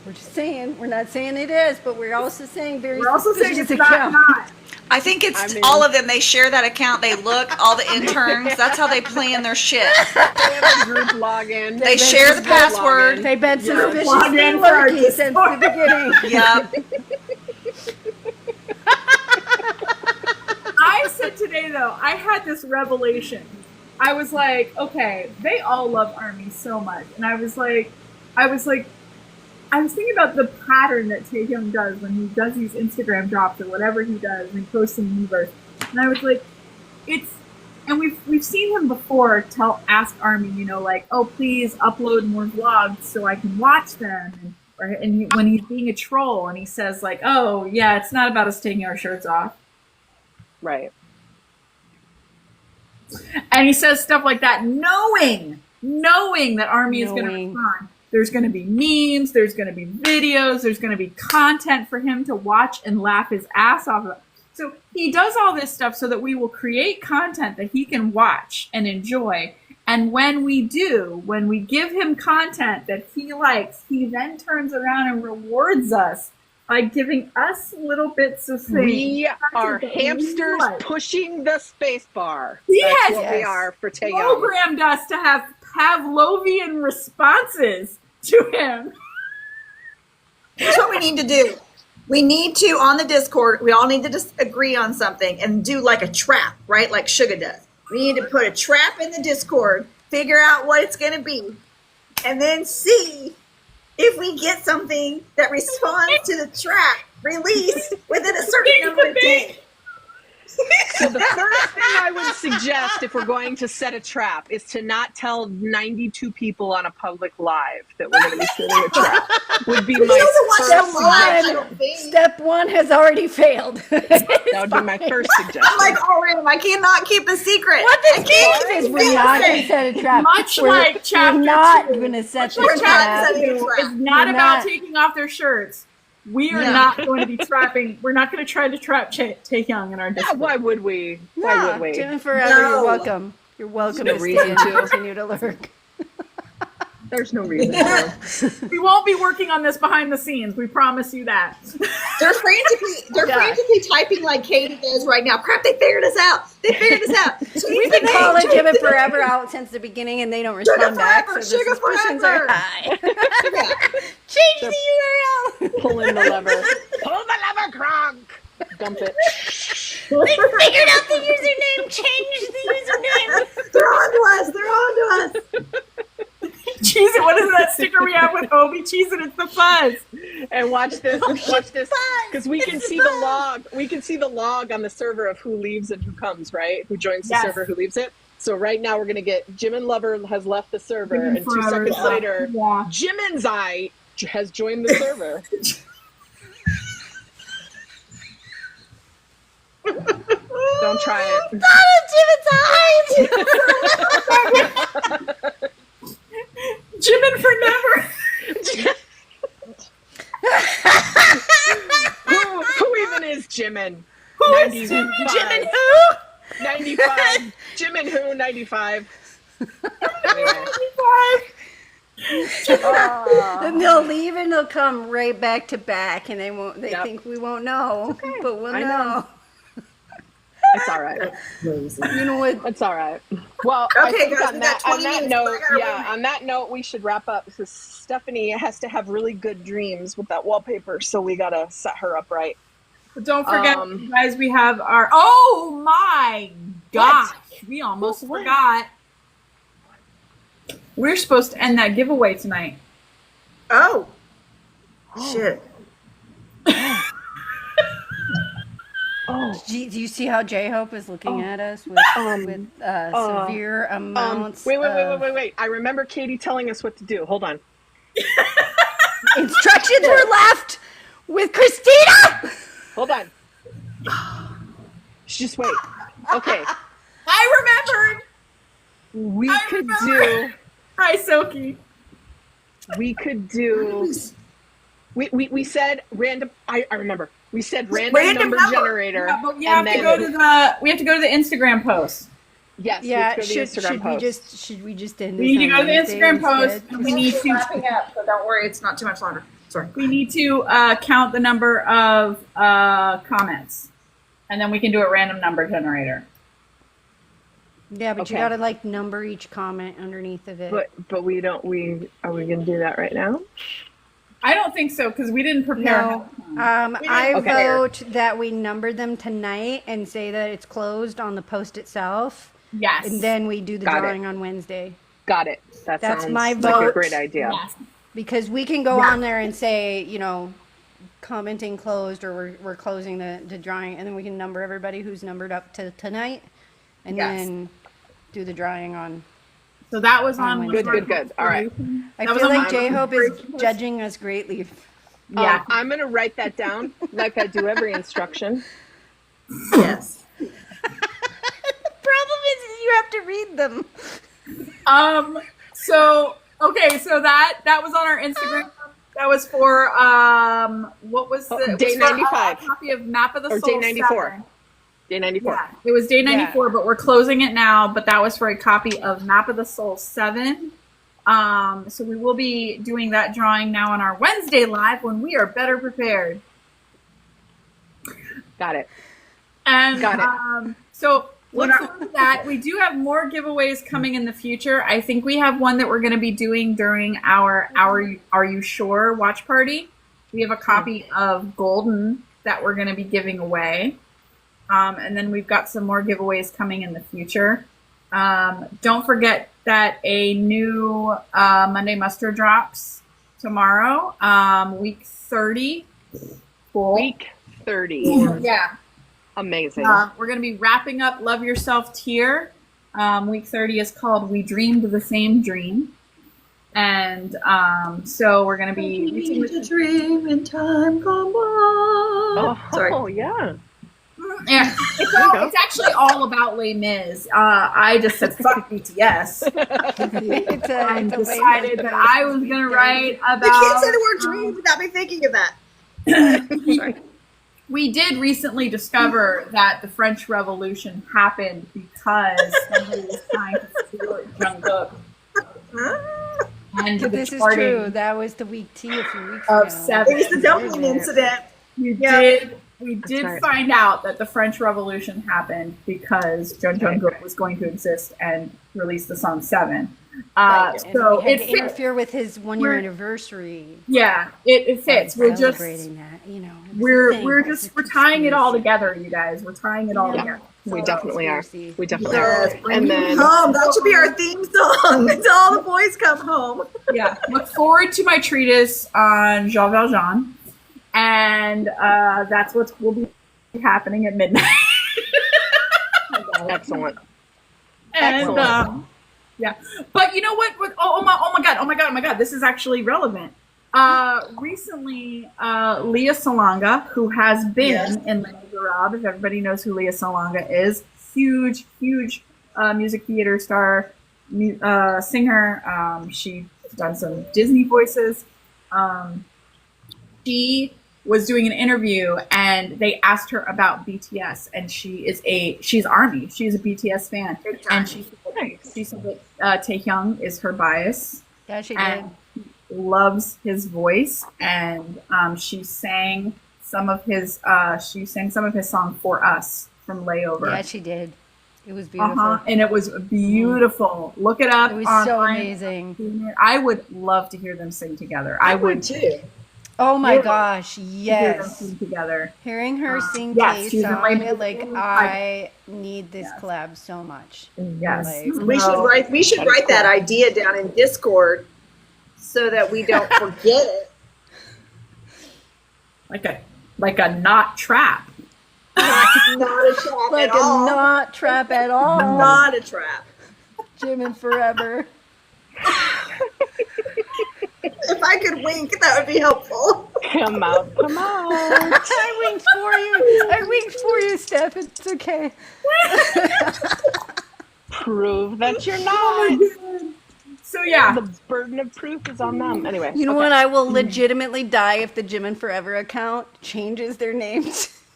We're just saying. We're not saying it is, but we're also saying We're also saying suspicious it's account. not. I think it's all of them. They share that account. They look, all the interns. That's how they plan their shit. They have a group login. They share the password. They've been log suspiciously in for our lurking since the beginning. Yep. I said today, though, I had this revelation. I was like, okay, they all love ARMY so much. And I was thinking about the pattern that Taehyung does when he does these Instagram drops or whatever he does and he posts in Universe. And I was like, and we've seen him before ask ARMY, you know, like, oh, please upload more vlogs so I can watch them. When he's being a troll and he says like, oh yeah, it's not about us taking our shirts off. Right. And he says stuff like that, knowing that ARMY is going to respond. There's going to be memes, there's going to be videos, there's going to be content for him to watch and laugh his ass off of. So he does all this stuff so that we will create content that he can watch and enjoy. And when we give him content that he likes, he then turns around and rewards us by giving us little bits of things. We are hamsters pushing the space bar. He That's has what we are for Taehyung. programmed us to have Pavlovian responses to him. Here's what we need to do. We need to, on the Discord, we all need to just agree on something and do like a trap, right? Like Suga does. We need to put a trap in the Discord, figure out what it's going to be, and then see if we get something that responds to the trap release within a certain number of days. So the first thing I would suggest if we're going to set a trap is to not tell 92 people on a public live that we're going to be setting a trap. Would be my first suggestion. Step one has already failed. That would be my first suggestion. I'm like, I cannot keep a secret. What this means is we're not going to set a trap. Much like chapter We're not 2. going to set the We're not trap. setting a trap. It's not We're about not. taking off their shirts. We are not going to be trapping. We're not going to try to trap Taehyung in our Yeah, Discord. why would we? Why No, would we? Jim forever, No. you're welcome. You're welcome No to reason stay and to. continue to lurk. There's no reason to. We won't be working on this behind the scenes. We promise you that. They're frantically typing like Katie does right now. Crap, they figured us out. So We've been calling Jim and Forever out since the beginning, and they don't respond back. Forever, So the Sugar suspicions Forever. are high. Change the URL. Pulling the lever. Pull the lever, Kronk! Dump it. They figured out the username. Change the username. They're on to us. Cheese it. What is that sticker we have with Hobie? Cheese it. It's the fuzz. And watch this, because we can see the log. We can see the log on the server of who leaves and who comes, right? Who joins the Yes. server, who leaves it. So right now we're gonna get Jimin Lover has left the server, Jimin and 2 forever. seconds later, Yeah. Jimin's Eye has joined the server. Don't try it. Jimin for never. Who even is Jimin? Who is 95. Jimin who? 95. Jimin who? 95. Anyway. And they'll leave and they'll come right back to back, and they won't. They Yep. think we won't know, but we'll I know. know. It's all right. You know what? It's all right. Well, Okay, I think guys, on we that, got 20 minutes, but I gotta run. on that note, we should wrap up because Stephanie has to have really good dreams with that wallpaper, so we gotta set her up right. But don't forget, you guys, we have our. Oh my gosh, we almost forgot. We're supposed to end that giveaway tonight. Oh. Shit. Oh, Do you see how J-Hope is looking at us with severe amounts wait. I remember Katie telling us what to do. Hold on. instructions were left with Christina? Hold on. Just wait. Okay. I remembered. We could do. Hi, Silky. We could do. We said random. I remember. We said random number generator. Yeah, but we have to go to the Instagram post. Yes. Yeah. Let's go to the Instagram post. Should we just end this? We need to on go to the Wednesday Instagram post, instead? and we need to Wrapping up, so don't worry, it's not too much longer. Sorry. we need to count the number of comments, and then we can do a random number generator. Yeah, but you Okay. gotta like number each comment underneath of it. But we don't. Are we gonna do that right now? I don't think so because we didn't prepare. No, I Okay. vote that we number them tonight and say that it's closed on the post itself, Yes. and then we do the Got it. drawing on Wednesday. Got it. That That's sounds my like a vote. great idea. Yes. Because we can go on there and say, you know, commenting closed, or we're closing the drawing, and then we can number everybody who's numbered up to tonight, and Yes. then do the drawing on. So that was on. Good, good. All right. I That was feel on like my J-Hope is preparation. judging us greatly. Yeah. I'm gonna write that down like I do every instruction. Yes. The problem is you have to read them. So okay. So that was on our Instagram. That was for what was the Day it was for, 95. a copy of Map of the Or Soul day 94. 7. Day 94. Yeah, it was day 94, but we're closing it now. But that was for a copy of Map of the Soul 7. So we will be doing that drawing now on our Wednesday live when we are better prepared. Got it. And Got it. so look forward to that. We do have more giveaways coming in the future. I think we have one that we're going to be doing during our Are You Sure watch party. We have a copy of Golden that we're going to be giving away. And then we've got some more giveaways coming in the future. Don't forget that a new Monday Muster drops tomorrow, week 30. Cool. Week 30. Yeah. Amazing. We're going to be wrapping up Love Yourself Tier. Week 30 is called We Dreamed the Same Dream. And so we're going to be... Dream in time gone by. Sorry. Yeah. Yeah, it's actually all about Les Mis. I just said fuck BTS and decided that I was going to write about... You can't say the word dream without me thinking of that. Sorry. We did recently discover that the French Revolution happened because somebody was trying to steal Jung Kook. And This is true. That was the week T a few weeks of ago. 7. It was the dumpling incident. We did find out that the French Revolution happened because Jung Kook was going to exist and release the song 7. So we had it to fits. interfere with his 1-year anniversary. Yeah, it fits. We're just celebrating that, you know. it was a we're thing. we're It was just a we're tying it all conspiracy. together, you guys. We're tying it all together. We definitely are. Conspiracy. We definitely Yes, are. And then home. That should be our theme song until all the boys come home. Yeah. Look forward to my treatise on Jean Valjean, and that's what will be happening at midnight. excellent. And yeah, but you know what? Oh my god! This is actually relevant. Recently, Leah Salonga, who has been in Les Miserables, if everybody knows who Leah Salonga is, huge music theater star, singer. She's done some Disney voices. She was doing an interview and they asked her about BTS, and she's ARMY. She's a BTS fan, and she said that Taehyung is her bias. Yeah, she did. And loves his voice, and she sang some of his song For Us from Layover. Yeah, she did. It was beautiful. And it was beautiful. Look it up. It was online. so amazing. I would love to hear them sing together. I would too. Oh my gosh, Hear them yes. sing together. Hearing her sing yes, K's song, Susan like Layman. I need this collab so much. Yes. Like, We should write that idea down in Discord so that we don't forget it. Like a not trap. Not a trap like at all. a not trap at all. Not a trap. Jimin forever. If I could wink, that would be helpful. Come out. I winked for you, Steph. It's okay. Prove that you're not. So yeah. The burden of proof is on them. Anyway. You know what? I will legitimately die if the Jimin Forever account changes their name to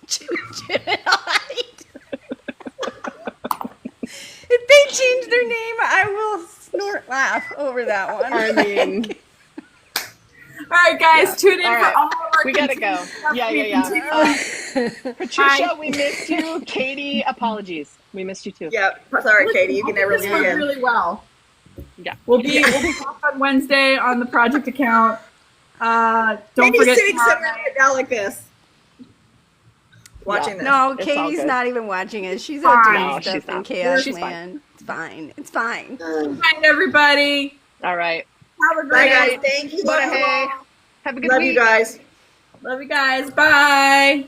Jimin Height. If they change their name, I will snort laugh over that one. I mean, All right, guys, tune in All for right. all of our we gotta go. Yeah. Patricia, we missed you. Katie, apologies. We missed you too. Yep. Sorry, Katie. You can never This leave went again. really well. Yeah. We'll be back on Wednesday on the project account. Don't Maybe forget sitting tomorrow somewhere night. right now like this. Watching this. No, It's all Katie's good. not even watching it. She's Fine. out No, doing she's stuff in not. Chaos She's fine. Land. It's fine. It's fine. Good night, everybody. All right. Have a Bye, great guys. night. Thank you. Bye. Have a good Love week. you guys. Love you guys. Bye.